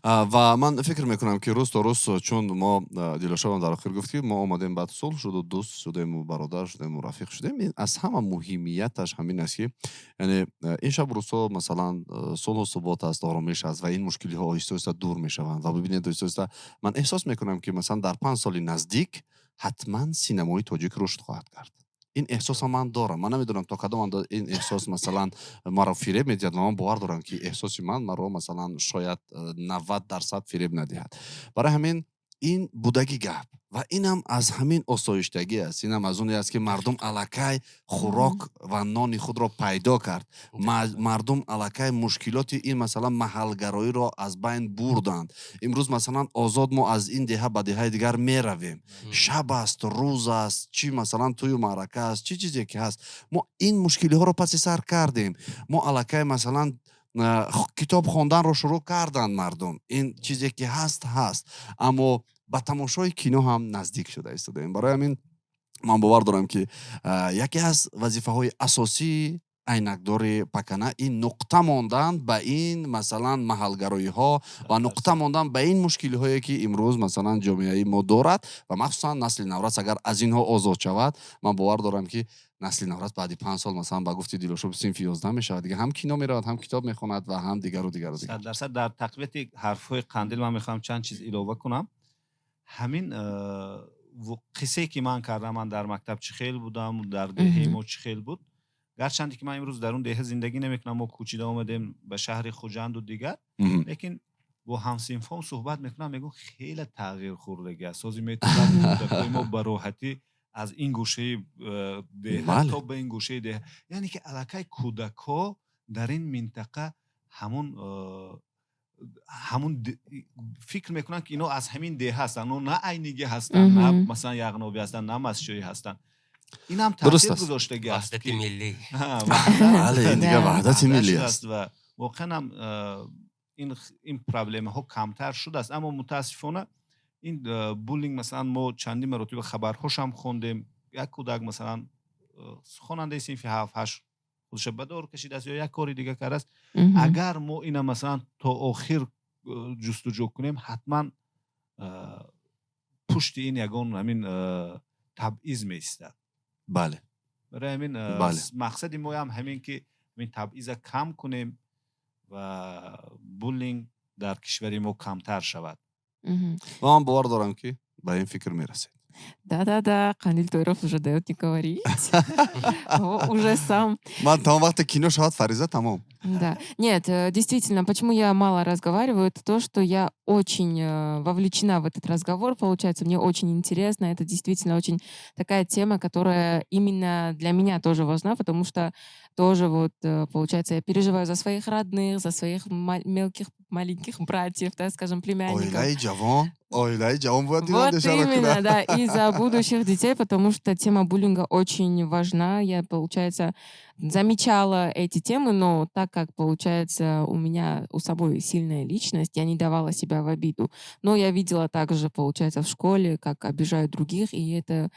و من فکر میکنم که روز تا روز، چون ما دیلاشا هم در آخر گفت که ما آمدیم بعد صلح شد و دوست شدیم و برادر شدیم و رفیق شدیم، از همه مهمیتش همین است که یعنی این شب روزها مثلا صلح و ثبات است، آرامش است و این مشکلی ها آهسته آهسته دور میشوند و ببینید آهسته آهسته من احساس میکنم که مثلا در 5 سال نزدیک حتما سینمای تاجیک رشد خواهد کرد. این احساس من دارم. من نمیدونم تا کدام اندازه این احساس مثلا مرا فریب میدهد، من باور دارم که احساس من مرا مثلا شاید 90% فریب ندهد. برای همین این بودگی گپ و اینم از همین آسایشتگی است. اینم از اونی است که مردم الکای خوراک و نان خود را پیدا کرد. مردم الکای مشکلات این مثلا محلگرایی را از بین بردند. امروز مثلا آزاد ما از این دهه به دهه دیگر می رویم. شب است، روز است، چی مثلا توی معرکه است، چی چیزی که هست، ما این مشکلی ها را پس سر کردیم. ما الکای مثلا کتاب خواندن رو شروع کردن مردم. این چیزی که هست اما با تماشای کینو هم نزدیک شده ایستادیم. برای همین من باور دارم که یکی از وظیفه های اساسی عینکدار پکنه این نقطه ماندن به این مثلا محلگرایی ها و نقطه ماندن به این مشکلی هایی که امروز مثلا جامعه ما دارد و مخصوصا نسل نورس اگر از اینها آزاد شود، من باور دارم که نسل نورس بعد 5 سال مثلا با گفتی دیلوشو صنف 11 میشه دیگه، هم کینو میرود، هم کتاب میخواند و هم دیگر و دیگر. 100% در تقویت حرفهای قندیل من میخوام چند چیز اضافه کنم. همین قصه که من کردم، من در مکتب چخیل بودم، در دهه ما چخیل بود، گرچند که من امروز در اون دهه زندگی نمیکنم، ما کوچیده اومدیم به شهر خوجند و دیگر، لیکن با همسنفام صحبت میکنم، میگم خیلی تغییر خورده است. سازی میتونه ما به راحتی از این گوشه ده تا به این گوشه ده، یعنی که علاقه کودک‌ها در این منطقه همون فکر میکنن که اینا از همین ده هستن، اونا نه عینیگه هستن، نه مثلا یغنابی هستن، نه مسجوی هستن. این هم تاثیر گذاشته است وحدت ملی. بله، این دیگه وحدت ملی است و واقعا هم این پرابلم ها کمتر شده است. اما متاسفانه این بولینگ مثلا ما چندین مرتبه خبرهاش هم خوندیم، یک کودک مثلا خواننده صنف 7 8 خودش به دور کشیده است یا یک کاری دیگه کرده است، اگر ما اینا مثلا تا آخر جستجو کنیم، حتما پشت این یگان همین تبعیض میستد. بله، برای همین مقصد ما هم همین که این تبعیض کم کنیم و بولینگ در کشور ما کمتر شود. من باور دارم که به این фикр میرسید. Да-да-да, Кандиль Тойров уже дает не говорить. Уже сам. من تا وقت кино шавад фариза тамом. Да. Нет, действительно, почему я мало разговариваю, это то, что я очень вовлечена в этот разговор, получается, мне очень интересно. Это действительно очень такая тема, которая именно для меня тоже важна, потому что тоже вот, получается, я переживаю за своих родных, за своих мелких маленьких братьев, так скажем, племянников. Ойлай джавон Вот именно, да, и за будущих детей, потому что тема буллинга очень важна. Я, получается, замечала эти темы, но так как, получается, у меня у самой сильная личность, я не давала себя в обиду. Но я видела также, получается, в школе, как обижают других, и это...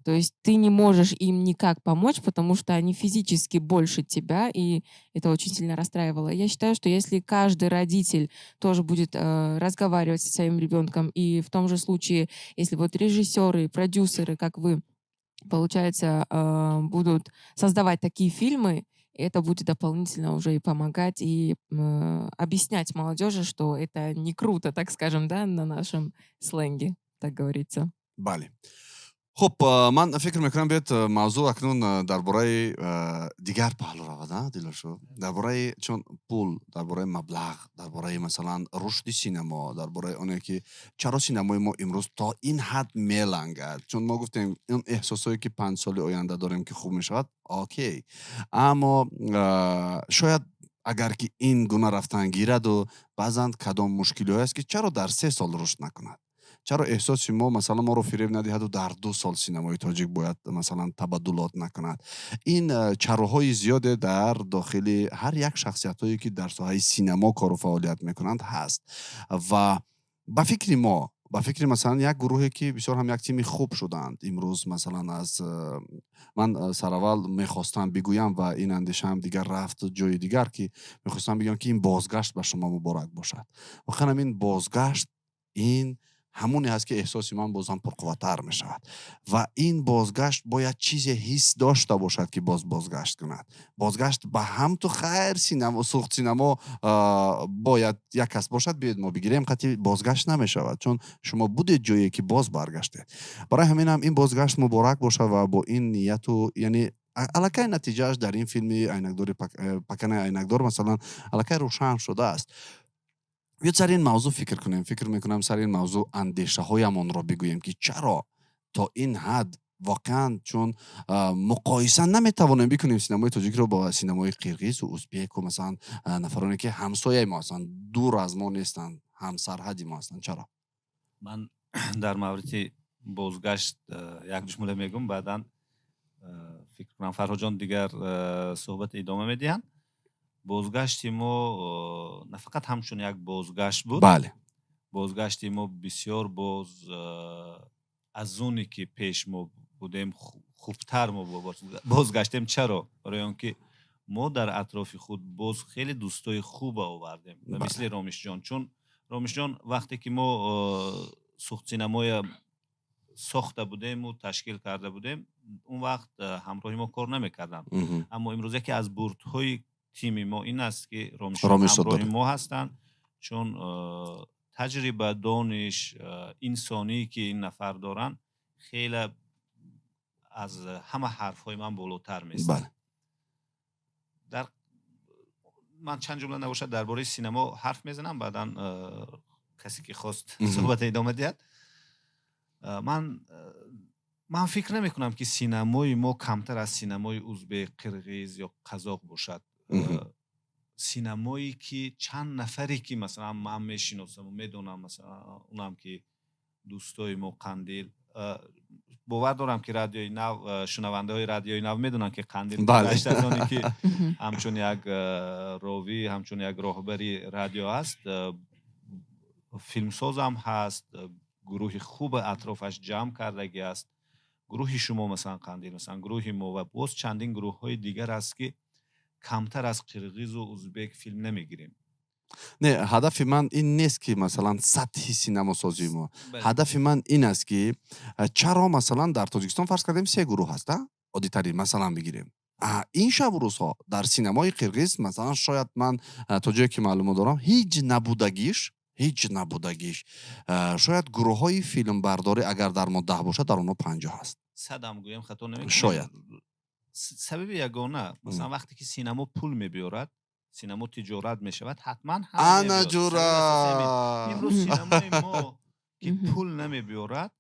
То есть ты не можешь им никак помочь, потому что они физически больше тебя, и это очень сильно расстраивало. Я считаю, что если каждый родитель тоже будет разговаривать со своим ребенком, и в том же случае, если вот режиссеры, продюсеры, как вы, получается, будут создавать такие фильмы, это будет дополнительно уже и помогать, и объяснять молодежи, что это не круто, так скажем, да, на нашем сленге, так говорится. Бали. خب من فکر میکنم بیاد موضوع اکنون درباره دیگر پهلو رود دیلوشو، درباره چون پول، درباره مبلغ، درباره مثلا رشد سینما، درباره اونه که چرا سینمای ما امروز تا این حد میلنگد. چون ما گفتیم این احساسایی که 5 سال آینده داریم که خوب میشود، اوکی، اما شاید اگر که این گونه رفتن گیرد و بعضا کدام مشکلی هست که چرا در 3 سال رشد نکند، چرا احساس ما مثلا ما رو فریب ندهد و در 2 سال سینمای تاجیک باید مثلا تبادلات نکند. این چراهای زیاده در داخل هر یک شخصیتایی که در ساحه سینما کار و فعالیت میکنند هست و با فکر مثلا یک گروهی که بسیار هم یک تیم خوب شدند امروز، مثلا از من سراول میخواستم بگویم و این اندیشه هم دیگر رفت جای دیگر که میخواستم بگم که این بازگشت به شما مبارک باشد. واقعا این بازگشت این همونی هست که احساس من بازم پرقوتر می شود و این بازگشت باید چیز حس داشته باشد که بازگشت کند. بازگشت به هم تو خیر سینما، سوخت سینما باید یک کس باشد بیاید ما بگیریم، قطعی بازگشت نمی شود چون شما بودید جایی که باز برگشته. برای همین هم این بازگشت مبارک باشه و با این نیت و یعنی الکه نتیجهش در این فیلم عینکدار پکنه عینکدار مثلا الکه روشن شده است. یا سر این موضوع فکر کنیم. فکر میکنم سر این موضوع اندیشه هایمان را بگوییم که چرا تا این حد واقعا، چون مقایسه نمیتوانیم بکنیم سینمای تاجیک رو با سینمای قرقیز و ازبک و مثلا نفرانی که همسایه ما هستند، دور از ما نیستند، هم سرحدی ما هستند. چرا؟ من در مورد بازگشت یک جمله میگم، بعدا فکر کنم فرها جان دیگر صحبت ادامه میدین. بازگشت ما نه فقط همچون یک بازگشت بود، بله، بازگشت ما بسیار از اونی که پیش ما بودیم خوبتر ما بازگشتیم. چرا؟ برای آنکه ما در اطراف خود باز خیلی دوستای خوب آوردیم، مثل رامیش جان. چون رامیش جان وقتی که ما سوخت سینمای ساخته بودیم و تشکیل کرده بودیم، اون وقت همراهی ما کار نمیکردن. اما امروز که از بردهای تیم ما این است که رامیش همراه ما هستن، چون تجربه، دانش، انسانی که این نفر دارن خیلی از همه حرفهای من بالاتر میستن. در من چند جمله نباشد درباره سینما حرف میزنم، بعدا کسی که خواست صحبت ادامه دهد. من فکر نمی کنم که سینمای ما کمتر از سینمای ازبک، قرقیز یا قزاق باشد. سینمایی که چند نفری که مثلا من میشناسم و میدونم، مثلا اونم که دوستای ما قندیل، باور دارم که رادیوی نو، شنونده های رادیوی نو میدونن که قندیل گشت از اونی که همچون یک راوی، همچون یک راهبری رادیو هست، فیلمساز هم هست، گروه خوب اطرافش جمع کردگی است. گروه شما مثلا قندیل، مثلا گروه ما و باز چندین گروه های دیگر است که کمتر از قرقیز و ازبک فیلم نمیگیریم. نه، هدف من این نیست که مثلا سطح سینما سازی ما. هدف من این است که چرا مثلا در تاجیکستان فرض کردیم 3 گروه هست، عادی مثلا بگیریم. این شب و روزها در سینمای قرقیز مثلا شاید من تا جایی که معلومات دارم هیچ نبودگیش شاید گروه های فیلم برداری اگر در ما 10 باشه در اونها 50 هست. 100 هم گویم خطا نمیکنم. شاید سبب یگانه مثلا وقتی که سینما پول میبیارد، سینما تجارت میشود، حتما انا جورا امروز سینمای ما که پول نمیبیارد،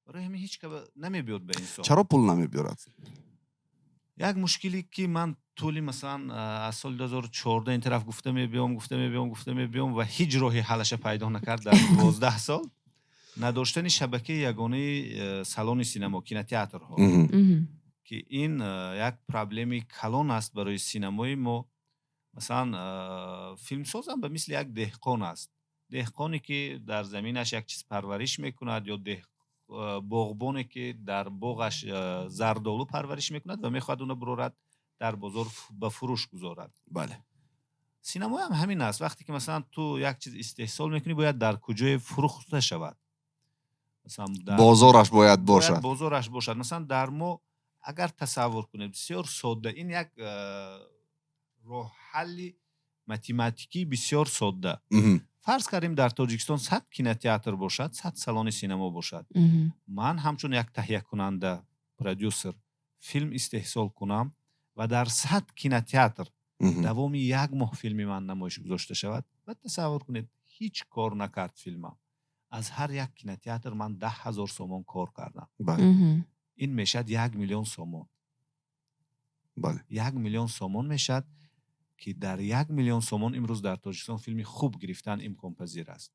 برای همین هیچ که نمیبیاد به این سال. چرا پول نمیبیارد؟ یک مشکلی که من طولی مثلا از سال 2014 این طرف گفته میبیام و هیچ راهی حلش پیدا نکرد در 12 سال، نداشتن شبکه یگانه سالن سینما، کینوتئاتر ها، که این یک پرابلمی کلان است برای سینمای ما. مثلا فیلمساز هم به مثل یک دهقان است، دهقانی که در زمینش یک چیز پرورش میکند، یا باغبانی که در باغش زردالو پرورش میکند و میخواد اونو برورد در بازار به فروش گذارد. بله، سینما هم همین است. وقتی که مثلا تو یک چیز استحصال میکنی، باید در کجای فروخته شود، مثلا بازارش باید باشد. مثلا در ما اگر تصور کنید بسیار ساده، این یک راه حل متماتیکی بسیار ساده. فرض کردیم در تاجیکستان 100 کینوتئاتر باشد، 100 سالن سینما باشد. من همچون یک تهیه کننده، پرودیوسر، فیلم استحصال کنم و در 100 کینوتئاتر دوام 1 ماه فیلم من نمایش گذاشته شود، و تصور کنید هیچ کار نکرد فیلمم. از هر یک کینوتئاتر من 10,000 سومون کار کردم. این میشد 1 میلیون سومون. بله، 1 میلیون سومون میشد که در 1 میلیون سومون امروز در تاجیکستان فیلمی خوب گرفتن امکان پذیر است.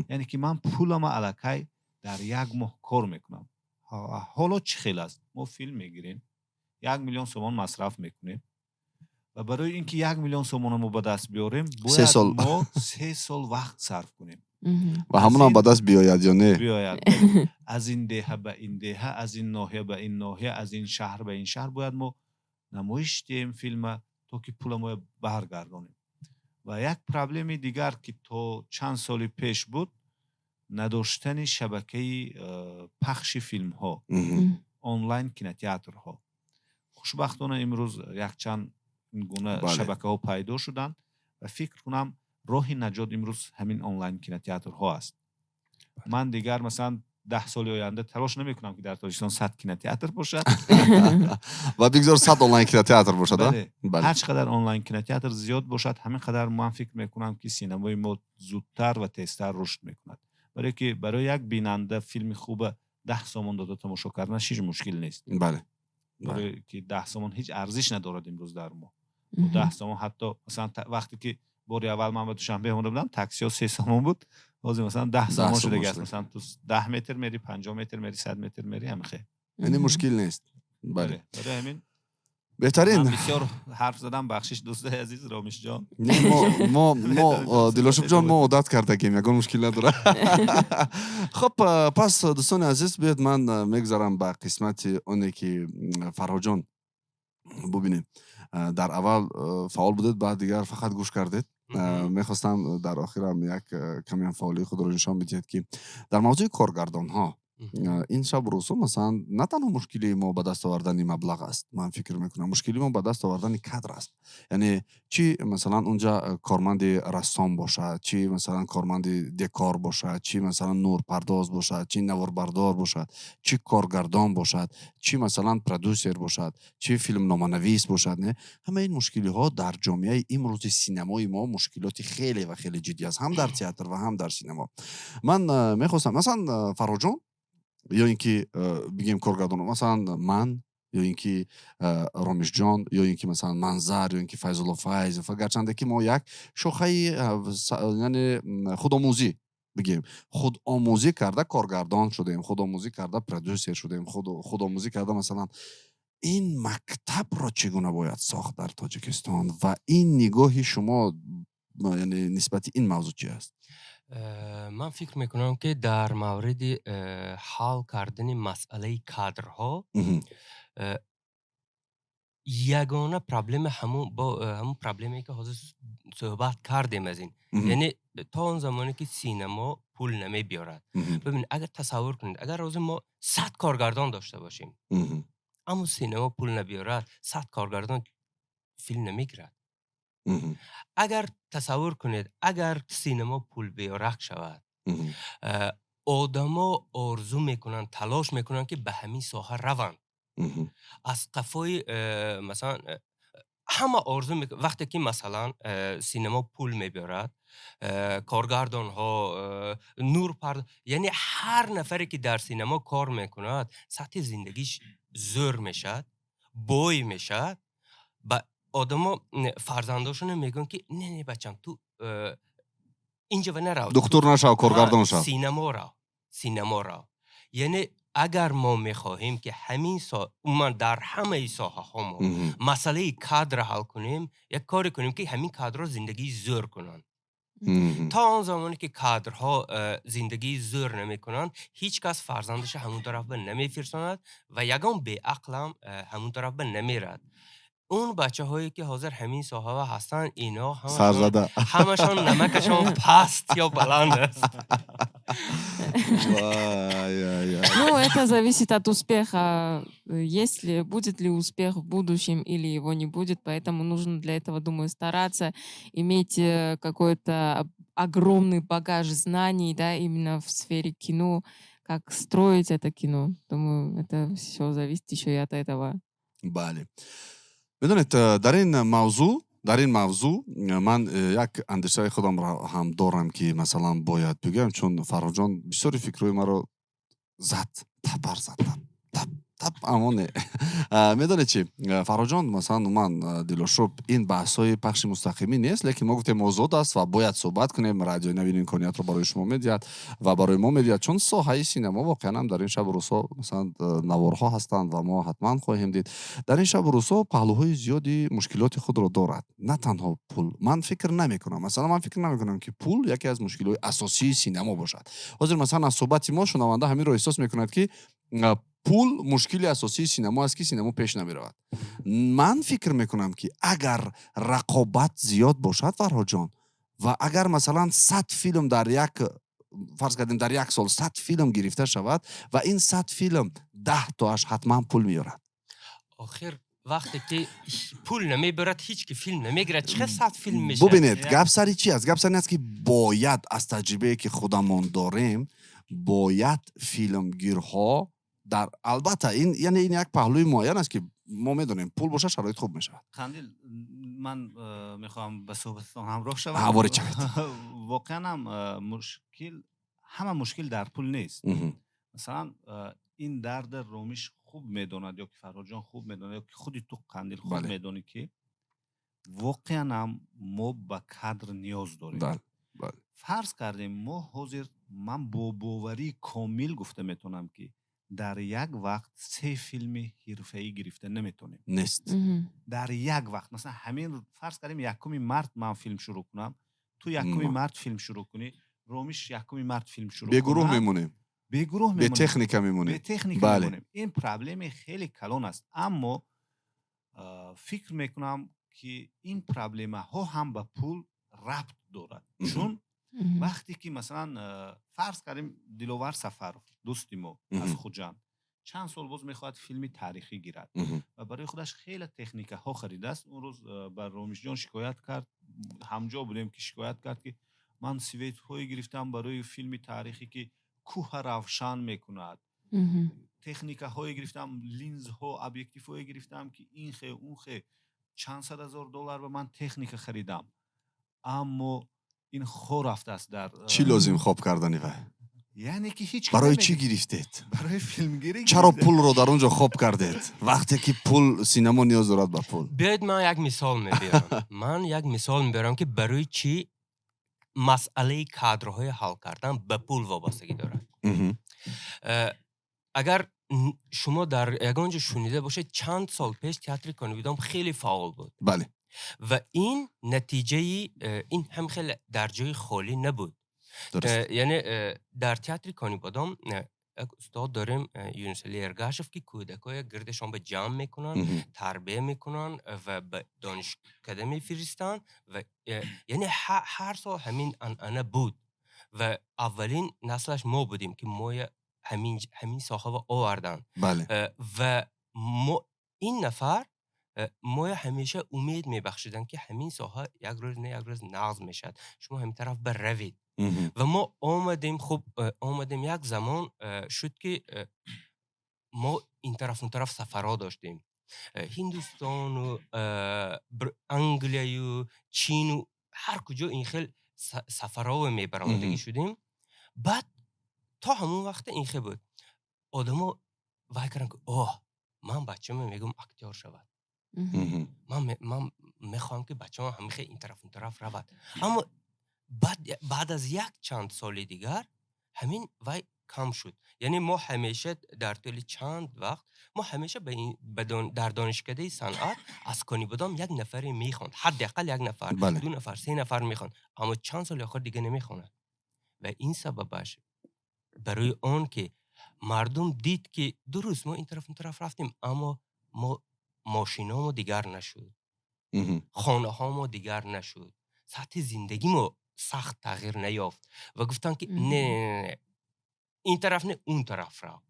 یعنی که من پولم الکی در 1 ماه کار میکنم. حالا چه خیلی است؟ ما فیلم میگیریم، 1 میلیون سومون مصرف میکنیم و برای اینکه 1 میلیون سومون ما به دست بیاریم باید ما 3 سال وقت صرف کنیم و همون هم به دست بیاید یا نه بیاید. از این دهه به این دهه، از این ناحیه به این ناحیه، از این شهر به این شهر باید ما نمایش دهیم فیلم تا که پول ما برگردانیم. و یک پرابلم دیگر که تا چند سال پیش بود، نداشتن شبکه پخش فیلم ها، آنلاین کینوتئاتر ها. خوشبختانه امروز یک چند گونه شبکه ها پیدا شدن و فکر کنم راه نجات امروز همین آنلاین کینوتئاتر ها است. من دیگر مثلا 10 سال آینده تلاش نمیکنم که در تاجیکستان 100 کینوتئاتر باشد. و بگذار 100 آنلاین کینوتئاتر باشد. بله. بله. هر چقدر آنلاین کینوتئاتر زیاد باشد همین قدر من فکر میکنم که سینمای ما زودتر و تیزتر رشد میکند. برای که برای یک بیننده فیلم خوب 10 سومون داده تماشا کردن هیچ مشکل نیست. بله. برای که 10 سومون هیچ ارزش ندارد امروز در ما. 10 سومون حتی مثلا وقتی که باری اول من به دوشنبه مونده بودم تاکسی ها 3 سومون بود. باز مثلا 10 سومون شده است. مثلا تو 10 متر میری، 50 متر میری، 100 متر میری هم خیلی. یعنی مشکل نیست. بله. برای همین بهترین من بسیار حرف زدم، بخشش دوست عزیز رامیش جان. ما دلاشب جان ما عادت کردیم یگان مشکل نداره. خب پس دوستان عزیز بیاد من میگذارم به قسمت اونی که فرهاد جان ببینیم در اول فعال بودید بعد دیگر فقط گوش کردید. میخواستم در آخر هم یک کمی هم فعالی خود رو نشان بدید که در موضوع کارگردان ها این شب روزا مثلا نه تنها مشکلی ما به دست آوردن مبلغ است، من فکر میکنم مشکلی ما به دست آوردن کادر است. یعنی چی مثلا اونجا کارمند رسام باشه، چی مثلا کارمند دکور باشه، چی مثلا نور پرداز باشه، چی نوار بردار باشه، چی کارگردان باشد، چی مثلا پرودوسر باشد، چی فیلم نامه‌نویس باشد. نه همه این مشکلی ها در جامعه امروز سینمای ما مشکلات خیلی و خیلی جدی است، هم در تئاتر و هم در سینما. من میخواستم مثلا فرهاد جان یا اینکه بگیم کارگردان مثلا من یا اینکه رامیش جان یا اینکه مثلا منظر یا اینکه فیض الله فیض گرچنده که ما یک شوخه یعنی خودآموزی بگیم خودآموزی کرده کارگردان شدیم، خودآموزی کرده پرودوسر شدیم، خودآموزی کرده مثلا این مکتب را چگونه باید ساخت در تاجیکستان و این نگاه شما یعنی نسبت این موضوع چی است؟ من فکر میکنم که در مورد حل کردن مسئله کادرها یگانه پرابلم همون پرابلمی که حاضر صحبت کردیم از این، یعنی تا اون زمانی که سینما پول نمی بیارد. ببین اگر تصور کنید اگر روز ما 100 کارگردان داشته باشیم اما سینما پول نبیارد 100 کارگردان فیلم نمیگیرد. اگر تصور کنید اگر سینما پول بیارک شود آدما آرزو میکنن تلاش میکنن که به همین ساحه روند. از قفای مثلا همه آرزو میکنن وقتی که مثلا سینما پول میبرد کارگردان ها نور پرد یعنی هر نفری که در سینما کار میکند سطح زندگیش زور میشد، بوی میشد. آدما فرزنداشون میگن که نه بچم تو اینجا و نرو، دکتر نشو کارگردان شو، سینما را. یعنی اگر ما میخواهیم که همین من در همه ساحه ها مسئله کادر حل کنیم یک کاری کنیم که همین کادرها زندگی زور کنن. تا آن زمانی که کادرها زندگی زور نمی کنن هیچ کس فرزندش همون طرف به نمی فرستاند و یگان به عقلم همون طرف به نمی رد. اون بچه هایی که حاضر همین ساحه هستن اینا همشان نمکشان پست یا بلند است. Ну, это зависит от успеха. Если будет ли успех в будущем или его не будет, поэтому нужно для этого, думаю, стараться, иметь какой-то огромный багаж знаний, да, именно в сфере кино, как строить это кино. Думаю, это все зависит еще и от этого. بله. بدونید در این موضوع من یک اندیشه خودم را هم دارم که مثلا باید بگم، چون فرهاد جان بسیاری فکرهای مرا زد امانه. میدونید چی فرهاد جان مثلا من دلاشوب این بحث‌های پخش مستقیمی نیست، لیکن ما گفتیم موضوع است و باید صحبت کنیم. رادیو نوین امکانیت رو برای شما میدید و برای ما میدید، چون ساحه سینما واقعا هم در این شب و روزها مثلا نوارها هستند و ما حتما خواهیم دید در این شب و روزها پهلوهای زیادی مشکلات خود را دارد، نه تنها پول. من فکر نمیکنم که پول یکی از مشکلات اساسی سینما باشد. حاضر مثلا از صحبت ما شنونده همین رو احساس میکند که پول مشکل اساسی سینما است که سینما پیش نمیرود. من فکر میکنم که اگر رقابت زیاد باشد فرهاد جان و اگر مثلا 100 فیلم در یک فرض کردیم در یک سال 100 فیلم گرفته شود و این 100 فیلم 10 تاش حتما پول میارد. آخر وقتی که پول نمیبرد هیچ که فیلم نمیگیرد چه 100 فیلم میشه؟ ببینید گپ سری چی است؟ گپ سری است که باید از تجربه که خودمون داریم باید فیلمگیرها در البته این یعنی این یک پهلوی معین است که ما میدونیم پول باشه شرایط خوب میشه. قندیل من میخوام به صحبتتان همراه شوم. وارد شوید. واقعا هم مشکل همه مشکل در پول نیست. مثلا این درد رومیش خوب میدوند یا که فرهاد جان خوب میدونه یا که خودی تو قندیل خوب میدونی که واقعا هم ما به کادر نیاز داریم. بله. فرض کردیم ما حاضر من با باوری کامل گفته میتونم که در یک وقت 3 فیلم حرفه‌ای گرفته نمیتونیم. نیست. در یک وقت مثلا همین فرض کردیم 1 مارس من فیلم شروع کنم، تو 1 مارس فیلم شروع کنی، رومیش 1 مارس فیلم شروع کنه. به گروه میمونیم. به تکنیک میمونیم. میمونیم. این پرابلم خیلی کلان است، اما فکر میکنم که این پرابلم ها هم به پول ربط دارد. چون وقتی که مثلا فرض کردیم دلوار سفر دوستی ما از خوجند چند سال باز میخواد فیلمی تاریخی گیرد و برای خودش خیلی تکنیک ها خریده است. اون روز بر رومیش جان شکایت کرد، همجا بودیم که شکایت کرد که من سویت های گرفتم برای فیلمی تاریخی که کوه روشن میکند، تکنیک های گرفتم، لینز ها، ابجکتیو های گرفتم که این خیلی اون خیلی چند صد هزار دلار به من تکنیک خریدم، اما این خو رفته است. در چی لازم خوب کردنی و یعنی که هیچ برای چی گرفتید؟ برای فیلمگیری. چرا پول رو در اونجا خوب کردید وقتی که پول سینما نیاز دارد به پول؟ بیاید من یک مثال میبرم. من یک مثال میبرم که برای چی مسئله کادرهای حل کردن به پول وابستگی دارد. اگر شما در یگانجا شنیده باشید چند سال پیش تئاتر کانویدام خیلی فعال بود. بله. و این نتیجه این هم خیلی در جای خالی نبود. یعنی در تئاتر کانویدام یک استاد داریم یونس علی ارگاشف که کودکای گردشان به جمع میکنن، تربیه میکنن و به دانشکده میفرستن و یعنی هر سال همین انعنه بود و اولین نسلش ما بودیم که ما همین ساخه رو آوردن. بله. و ما این نفر ما همیشه امید میبخشیدن که همین ساحه یک روز نقض میشد، شما همین طرف بروید. و ما آمدیم یک زمان شد که ما این طرف سفرها داشتیم، هندوستان و انگلیه و چین و هر کجا این خیلی سفرها میبرامدگی شدیم. بعد تا همون وقت این خیلی بود آدم ها وای کردن که من بچه میگم اکتیار شود، من میخوام که بچه ها همیشه این طرف رود. اما بعد از یک چند سال دیگر همین وای کم شد. یعنی ما همیشه در طول چند وقت ما همیشه در دانشکده صنعت از کانویدام یک نفری میخواند، حداقل یک نفر، 2 نفر، 3 نفر میخواند، اما چند سال آخر دیگه نمیخواند. و این سببش برای آن که مردم دید که درست ما این طرف رفتیم اما ما ماشینامو دیگر نشد، خانه هامو دیگر نشد، سطح زندگی ما سخت تغییر نیافت و گفتن که نه این طرف نه اون طرف را.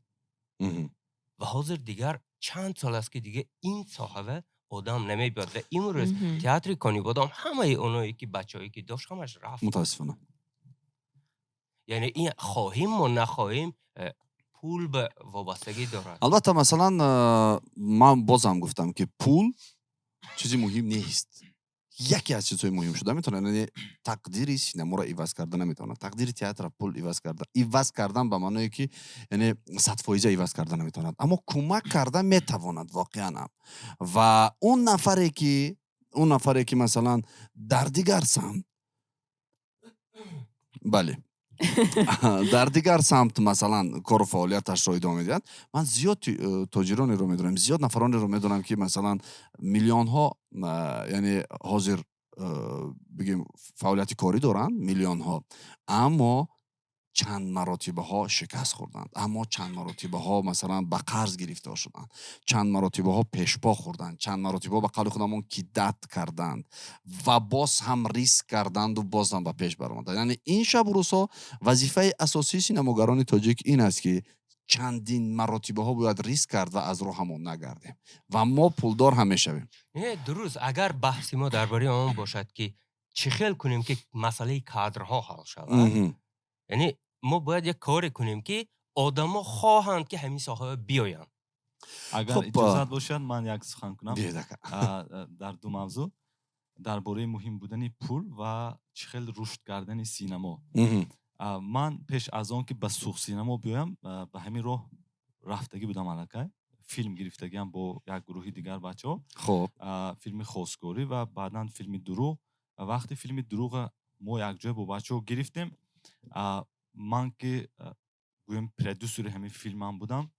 و حاضر دیگر چند سال است که دیگه این صاحبه آدم نمیبیاد و این روز تئاتر کانویدام همه اونایی که بچه‌ای که داشت همش رفت. متاسفانه. یعنی این خواهیم و نخواهیم پول به وابستگی دارد. البته مثلا من بازم گفتم که پول چیزی مهم نیست. یکی از چیزهای مهم شده میتونه، یعنی تقدیر سینما رو عوض کردن نمیتونه، تقدیر تئاتر پول عوض کردن به معنی که یعنی 100% عوض کردن نمیتونه، اما کمک کردن میتواند واقعا. و اون نفری که مثلا در دیگر سمت بله در دیگر سمت مثلا کار و فعالیتش رو ادامه میدن. من زیاد تاجرانی رو میدونم، زیاد نفرانی رو میدونم که مثلا میلیون ها یعنی حاضر بگیم فعالیت کاری دارن، میلیون ها، اما چند مراتبه ها شکست خوردند، اما چند مراتبه ها مثلا به قرض گرفتار شدند، چند مراتبه ها پیشپا خوردند، چند مراتبه ها به قول خودمون کیدت کردند و باز هم ریسک کردند و باز هم به پیش برآمدند. یعنی این شب و روزها وظیفه اساسی سینماگران تاجیک این است که چندین مراتبه ها باید ریسک کرد و از راه همون نگردیم و ما پولدار هم میشویم. درست. اگر بحث ما درباره آن باشد که چه خیل کنیم که مسئله کادرها حل شود، یعنی ما باید یک کاری کنیم که آدما خواهند که همین ساحه بیایند. اگر خب، اجازت باشد من یک سخن کنم بیاید اکا. در دو موضوع درباره مهم بودن پول و چخل رشد کردن سینما. من پیش از آن که به سوق سینما بیایم به همین راه رفتگی بودم الکی فیلم گرفتگی هم با یک گروه دیگر بچه‌ها. خب فیلم خواستگاری و بعداً فیلم دروغ. وقتی فیلم دروغ ما یک جای با بچه‌ها گرفتیم، من که گویم پرودوسر همین فیلم هم بودم،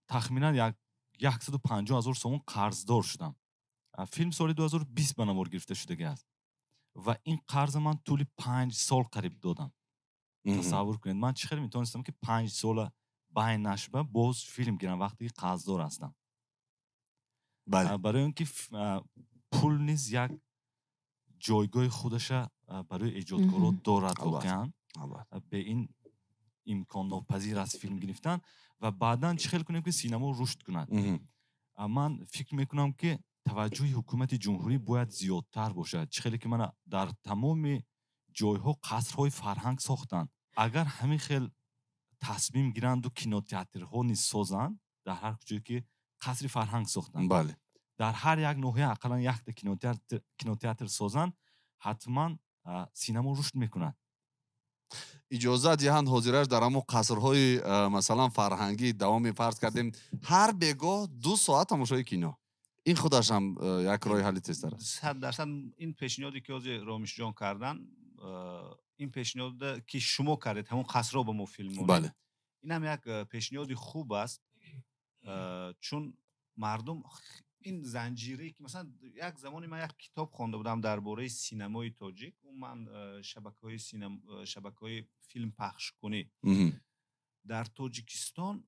تخمینا 150,000 سوم قرضدار شدم. فیلم سال 2020 به نمار گرفته شده است و این قرض من طول 5 سال قریب دادم. تصور کنید من چقدر میتونستم که 5 سال بین نشبه باز فیلم گیرم وقتی قرضدار هستم. بله. برای اینکه پول نیز یک جایگاه خودش برای ایجادکارا دارد واقعا. به این امکان ناپذیر است فیلم گرفتن و بعداً چه کنیم که سینما رشد کند. من فکر میکنم که توجه حکومت جمهوری باید زیادتر باشد. چه که من در تمام جایها قصرهای فرهنگ ساختن. اگر همین خیل تصمیم گیرند و کینوتئاترها نیز سازند، در هر کجایی که قصر فرهنگ ساختن، بله، در هر یک ناحیه اقلا یک کینوتئاتر سازند، حتما سینما رشد میکند. اجازه دهند حاضرش در همون قصرهای مثلا فرهنگی دوامی فرض کردیم هر بگاه 2 ساعت تماشای کینو، این خودش هم یک راه حل تیزتر است. 100% این پیشنهادی که از رامیش جان کردن، این پیشنهاد که شما کردید همون قصرها با ما فیلم، بله، این هم یک پیشنهادی خوب است، چون مردم این زنجیره که مثلا یک زمانی من یک کتاب خوانده بودم درباره سینمای تاجیک، اون من شبکه‌های فیلم پخش کنی در تاجیکستان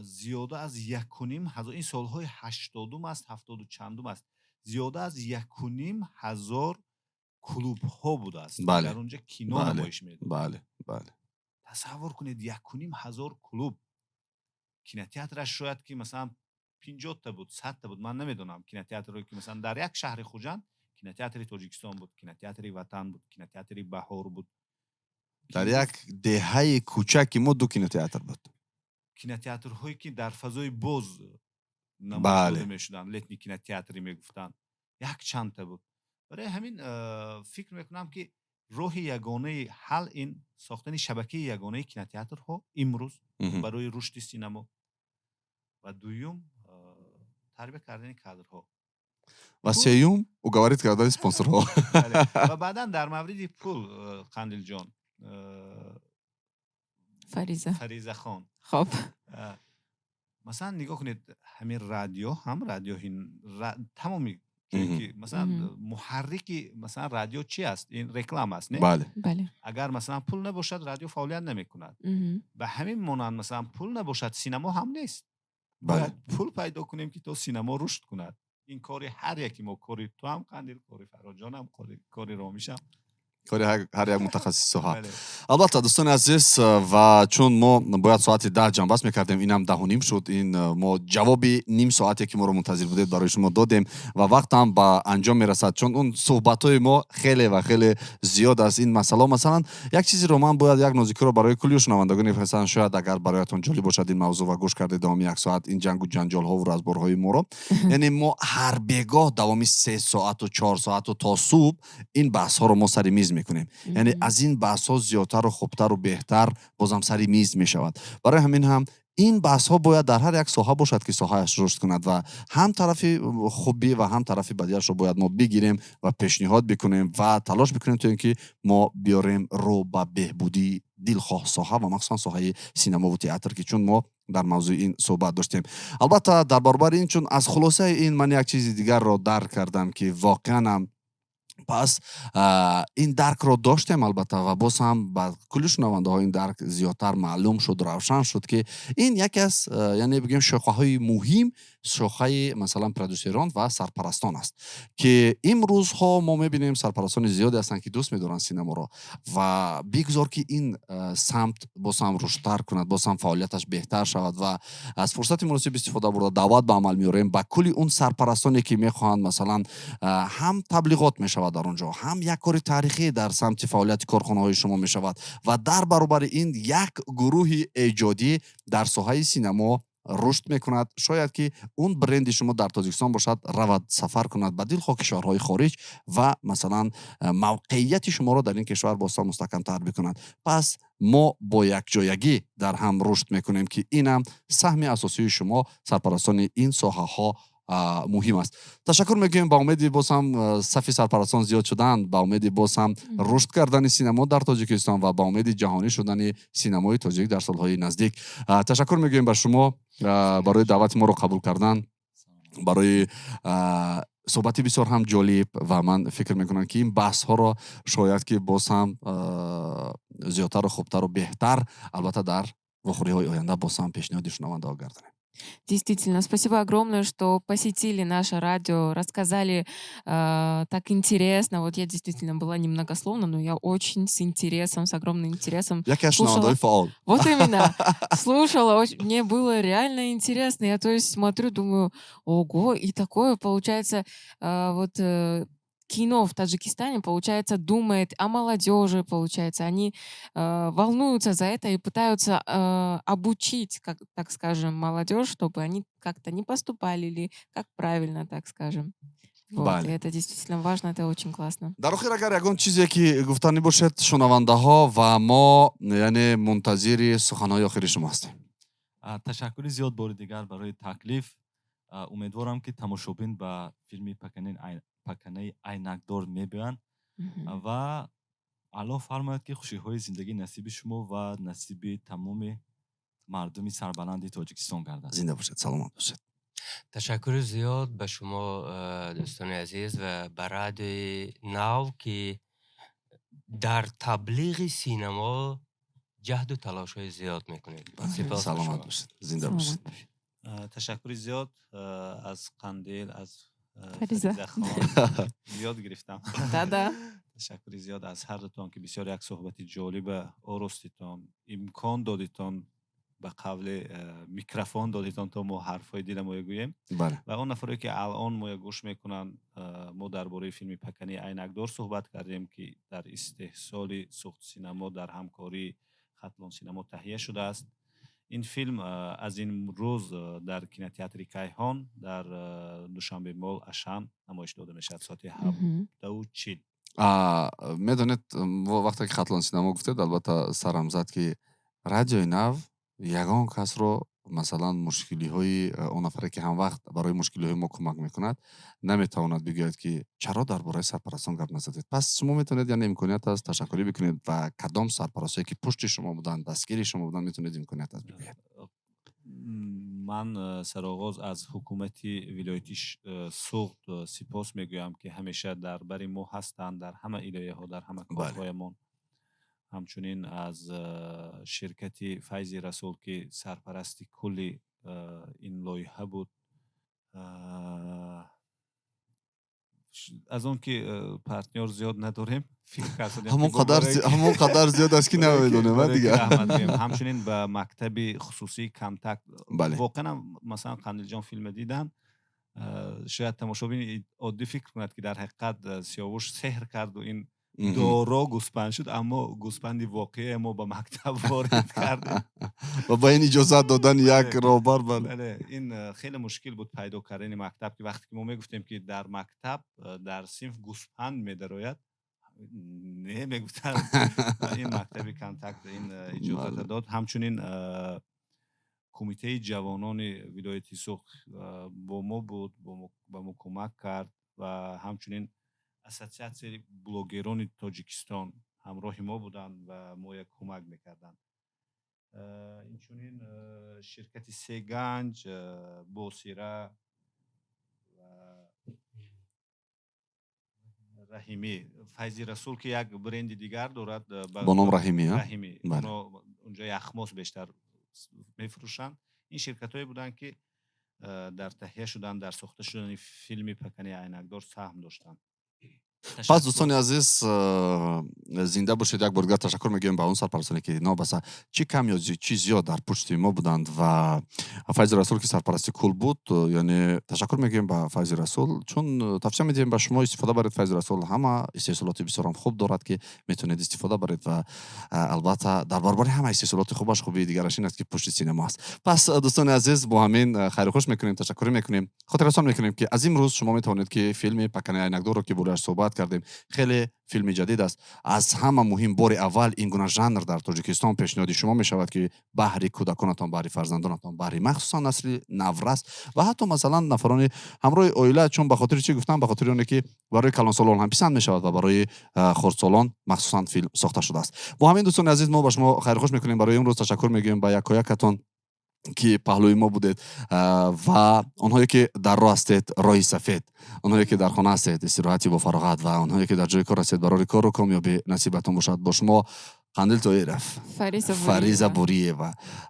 زیاده از 1.5 هزار، این سالهای 80 است 70 و چندم است، زیاده از 1.5 هزار کلوب ها بوده است. بله. در اونجا کینو نمایش میداد. بله بله. تصور کنید 1.5 هزار کلوب. کینوتئاترش شاید که مثلا 50 تا بود 100 تا بود، من نمیدونم. کینوتئاتری که مثلا در یک شهر خوجند، کینوتئاتر تاجیکستان بود، کینوتئاتر وطن بود، کینوتئاتر بهار بود. در یک دهه کوچکی ما 2 کینوتئاتر بود. کینوتئاترهایی که در فضای باز نمایش داده میشدن، لتنی کینوتئاتری میگفتن، یک چند تا بود. برای همین فکر میکنم که راه یگانه حل این ساختن شبکه یگانه کینوتئاترها امروز برای رشد سینما و دوم تربیت کردن کادرها و سیوم اوگاوارید کردن اسپانسرها. و بعدا در مورد پول قندیل جان، فریزه خان، خب مثلا نگاه کنید همین رادیو هم تمامی که مثلا محرک مثلا رادیو چی است؟ این رکلام است، نه؟ بله. اگر مثلا پول نباشد رادیو فعالیت نمیکند. به همین مانند مثلا پول نباشد سینما هم نیست. باید پول پیدا کنیم که تو سینما رشد کند. این کاری هر یکی ما، کاری تو هم قندیل، کاری فراجان هم، کاری رامیش هم، کاری هر یک متخصص ها. البته دوستان عزیز، و چون ما باید ساعت 10 جمع بس میکردیم، اینم 10:30 شد. این ما جواب نیم ساعتی که ما رو منتظر بودید برای شما دادیم و وقت هم به انجام میرسد، چون اون صحبت های ما خیلی و خیلی زیاد است. این مسئله مثلا یک چیزی رو من باید یک نوزیکی رو برای کلی شنوندگان فرستادن، شاید اگر برایتون جالب باشد این موضوع و گوش کرده دوام 1 ساعت این جنگ و جنجال ها و رازبارهای ما رو. یعنی ما هر بگاه دوامی 3 ساعت و 4 ساعت و تا صبح این بحث ها رو ما سر میز میکنیم. یعنی از این بحث ها زیادتر و خوبتر و بهتر بازم سر میز می شود. برای همین هم این بحث ها باید در هر یک ساحه باشد که ساحهش رشد کند و هم طرف خوبی و هم طرف بدیش رو باید ما بگیریم و پیشنهاد بکنیم و تلاش بکنیم تا اینکه ما بیاریم رو به بهبودی دلخواه ساحه و مخصوصا ساحه سینما و تئاتر، که چون ما در موضوع این صحبت داشتیم. البته در برابر این، چون از خلاصه این من یک چیز دیگر رو درک کردم که واقعا هم پس این درک رو داشتیم البته و باز هم با کل شنونده ها این درک زیادتر معلوم شد، روشن شد که این یکی از یعنی بگیم شاخه های مهم، شاخه مثلا پرودوسران و سرپرستان است که امروز ها ما میبینیم سرپرستان زیادی هستند که دوست میدارن سینما رو و بگذار که این سمت باز هم رشدتر کند، باز هم فعالیتش بهتر شود و از فرصت مناسب استفاده برده دعوت به عمل میاریم با کلی اون سرپرستانی که میخواهند مثلا هم تبلیغات میشود мешавад дар онҷо, ҳам як кори таърихӣ дар самти фаъолияти корхонаҳои шумо мешавад ва дар баробари ин як гурӯҳи эҷодӣ дар соҳаи синемо рушд мекунад. Шояд ки он бренди шумо дар Тоҷикистон бошад, равад сафар кунад ба дилхоҳ кишварҳои хориҷ ва масалан мавқеияти шуморо дар ин кишвар бозтар мустаҳкамтар бикунад. Пас мо бо якҷоягӣ дар ҳам рушд мекунем ки инам саҳми асосии шумо сарпарастони ин соҳаҳо муҳим аст. Ташаккур мегӯем ба умеди боз ҳам сафи сарпарастон зиёд шудан, ба умеди боз ҳам рушд кардани синемо дар Тоҷикистон ва ба умеди ҷаҳонӣ шудани синемои тоҷик дар солҳои наздик. Ташаккур мегӯем ба шумо барои даъвати моро қабул кардан, барои суҳбати бисёр ҳам ҷолиб ва ман фикр мекунам ки ин баҳсҳоро шояд ки боз ҳам зиёдтару хубтару беҳтар албатта дар вохӯриҳои оянда боз ҳам пешниҳоди шунавандаҳо гардонем. Действительно, спасибо огромное, что посетили наше радио, рассказали так интересно. Вот я действительно была немногословна, но я очень с интересом, с огромным интересом слушала. Вот именно. Слушала, мне было реально интересно. Я то есть смотрю, думаю, ого, и такое получается вот... Кино в Таджикистане, получается, думает о молодежи, получается. Они волнуются за это и пытаются обучить, как, так скажем, молодежь, чтобы они как-то не поступали или как правильно, так скажем. Вот, и это действительно важно, это очень классно. дар охир агар ягон чизе ки гуфтанӣ бошед шунавандаҳо ва мо яъне мунтазири суханҳои охири шумо ҳастем. ташаккури зиёд бори дигар барои таклиф. умедворам ки тамошобин ба филми паканаи айнакдор мебиёянд ва аллоҳ фармояд ки хушиҳои зиндагӣ насиби шумо ва насиби тамоми мардуми сарбаланди Тоҷикистон гардад. Зинда бошед, саломат бошед. تشکر زیاد به شما دوستان عزیز و به رادیوی ناو که در تبلیغ سینما جهد و تلاش های زیاد میکنید. سپاس. سلامت باشید. زنده باشید. تشکر زیاد از قندیل، از فریزه خان زیاد گرفتم. Да-да. تشکر زیاد از هر دوتان که بسیار یک صحبت جالب آرستیتان، امکان دادیتان به قبل میکروفون دادیتان تا ما حرفای دل ما بگوییم. بله. و اون نفری که الان ما گوش میکنن، ما درباره فیلم پکنی عینکدار صحبت کردیم که در استحصال سوخت سینما در همکاری خطلان سینما تهیه شده است. این فیلم از این روز در کینوتئاتر کیهان در دوشنبه مال اشان نمایش داده میشد ساعت 7:40. میدونید وقتی که خطلان سینما گفتید البته سرم زد که رادیوی نو ягон касро масалан мушкилиҳои он нафаре ки ҳамвақт барои мушкилиҳои мо кӯмак мекунад наметавонад бигӯяд ки чаро дар бораи сарпарастон гап назадед. Пас шумо метавонед яъне имконият аст ташаккурӣ бикунед ва кадом сарпарастое ки пушти шумо буданд, дастгири шумо буданд, метавонед имконият аст бигӯед. ман сароғоз аз ҳукумати вилояти суғд сипос мегӯям ки ҳамеша дар бари мо ҳастанд дар ҳама идораҳо, дар ҳама корҳоямон. ҳамчунин аз ширкати Файзи Расул ки сарпарасти кулли ин лоиҳа буд. аз он ки партнёр зиёд надорем, ҳамон қадар зиёд аст ки намедонем дигар. ҳамчунин ба мактаби хусусии Контакт воқеан масалан Қандилҷон филм дидам, шояд тамошобин оддӣ фикр кунад ки дар ҳақиқат Сиёвуш сеҳр карду ин доро гӯспанд шуд, аммо гӯспанди воқеа мо ба мактаб ворид кардем ва ба ин иҷозат додан як роҳбар. бале, ин хеле мушкил буд пайдо кардани мактаб, ки вақте ки мо мегуфтем ки дар мактаб дар синф гӯспанд медарояд, не мегуфтанд. ин мактаби Контакт ин иҷозата дод. ҳамчунин кумитаи ҷавонони вилояти суғд бо мо буд, ба мо кӯмак кард ва ҳамчунин ассотсиатсияи блогерони Тоҷикистон ҳамроҳи мо буданд ва моя кӯмак мекарданд. инчунин ширкати Сеганҷ, Босира ва Раҳимӣ, Файзи Расул ки як бренди дигар дорад бо ном Раҳимӣ. унҷо яхмос бештар мефурӯшанд. ин ширкатҳое буданд ки дар таҳия шудан, дар сохта шудани филми Пакани айнакдор саҳм доштанд. پس دوستان عزیز زنده باشید. یک بار دیگر تشکر میگیم به اون سرپرستانی که نابسته چی کم یا چی زیاد در پشت ما بودند و فیض رسول که سرپرست کل بود. یعنی تشکر میگیم به فیض رسول چون توصیه میدیم به شما استفاده برید. فیض رسول همه استحصالات بسیار هم خوب دارد که میتونید استفاده برید و البته در برابر همه استحصالات خوبش خوبی دیگرش این است که پشت سینما است. پس دوستان عزیز با همین خیر خوش میکنیم، تشکر میکنیم، خاطر رسان میکنیم که از امروز شما میتونید که فیلم پکنه عینکدار رو که بولش صحبت کردیم خیلی فیلم جدید است. از همه مهم بار اول این گونه ژانر در تاجیکستان پیشنهاد شما می شود که بهری کودکانتان، بهری فرزندانتان، بهری مخصوصا نسل نورست و حتی مثلا نفران همراه اویله، چون به خاطر چی گفتم؟ به خاطر اونه که برای کلان سالان هم پسند می شود و برای خردسالان مخصوصا فیلم ساخته شده است. با همین دوستان عزیز ما با شما خیر خوش میکنیم. برای امروز تشکر میگیم به یکایکتان که پهلوی ما بودید و اونهایی که در راه هستید، راهی سفید، اونهایی که در خانه هستید، استراحتی با فراغت و اونهایی که در جای کار هستید، برای کار و کامیابی نصیبتون باشد. با شما قندیل تویرف فریزا بوریه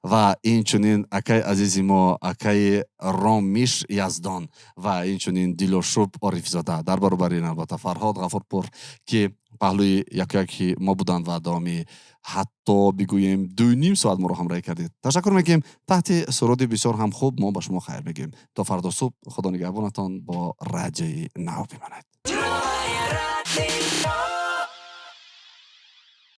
و این چنین اکای عزیزی ما اکای رامیش یزدان و این چنین دیلوشوب عارف زاده در برابر این البته فرهاد غفورپور که پهلوی یکی ما بودند و دامی حتی بگوییم 2.5 ساعت ما رو همراهی کردید. تشکر میگیم. تحت سرودی بسیار هم خوب ما با شما خیر میگیم. تا فردا صبح خدا نگهبانتان با رجای نو بماند.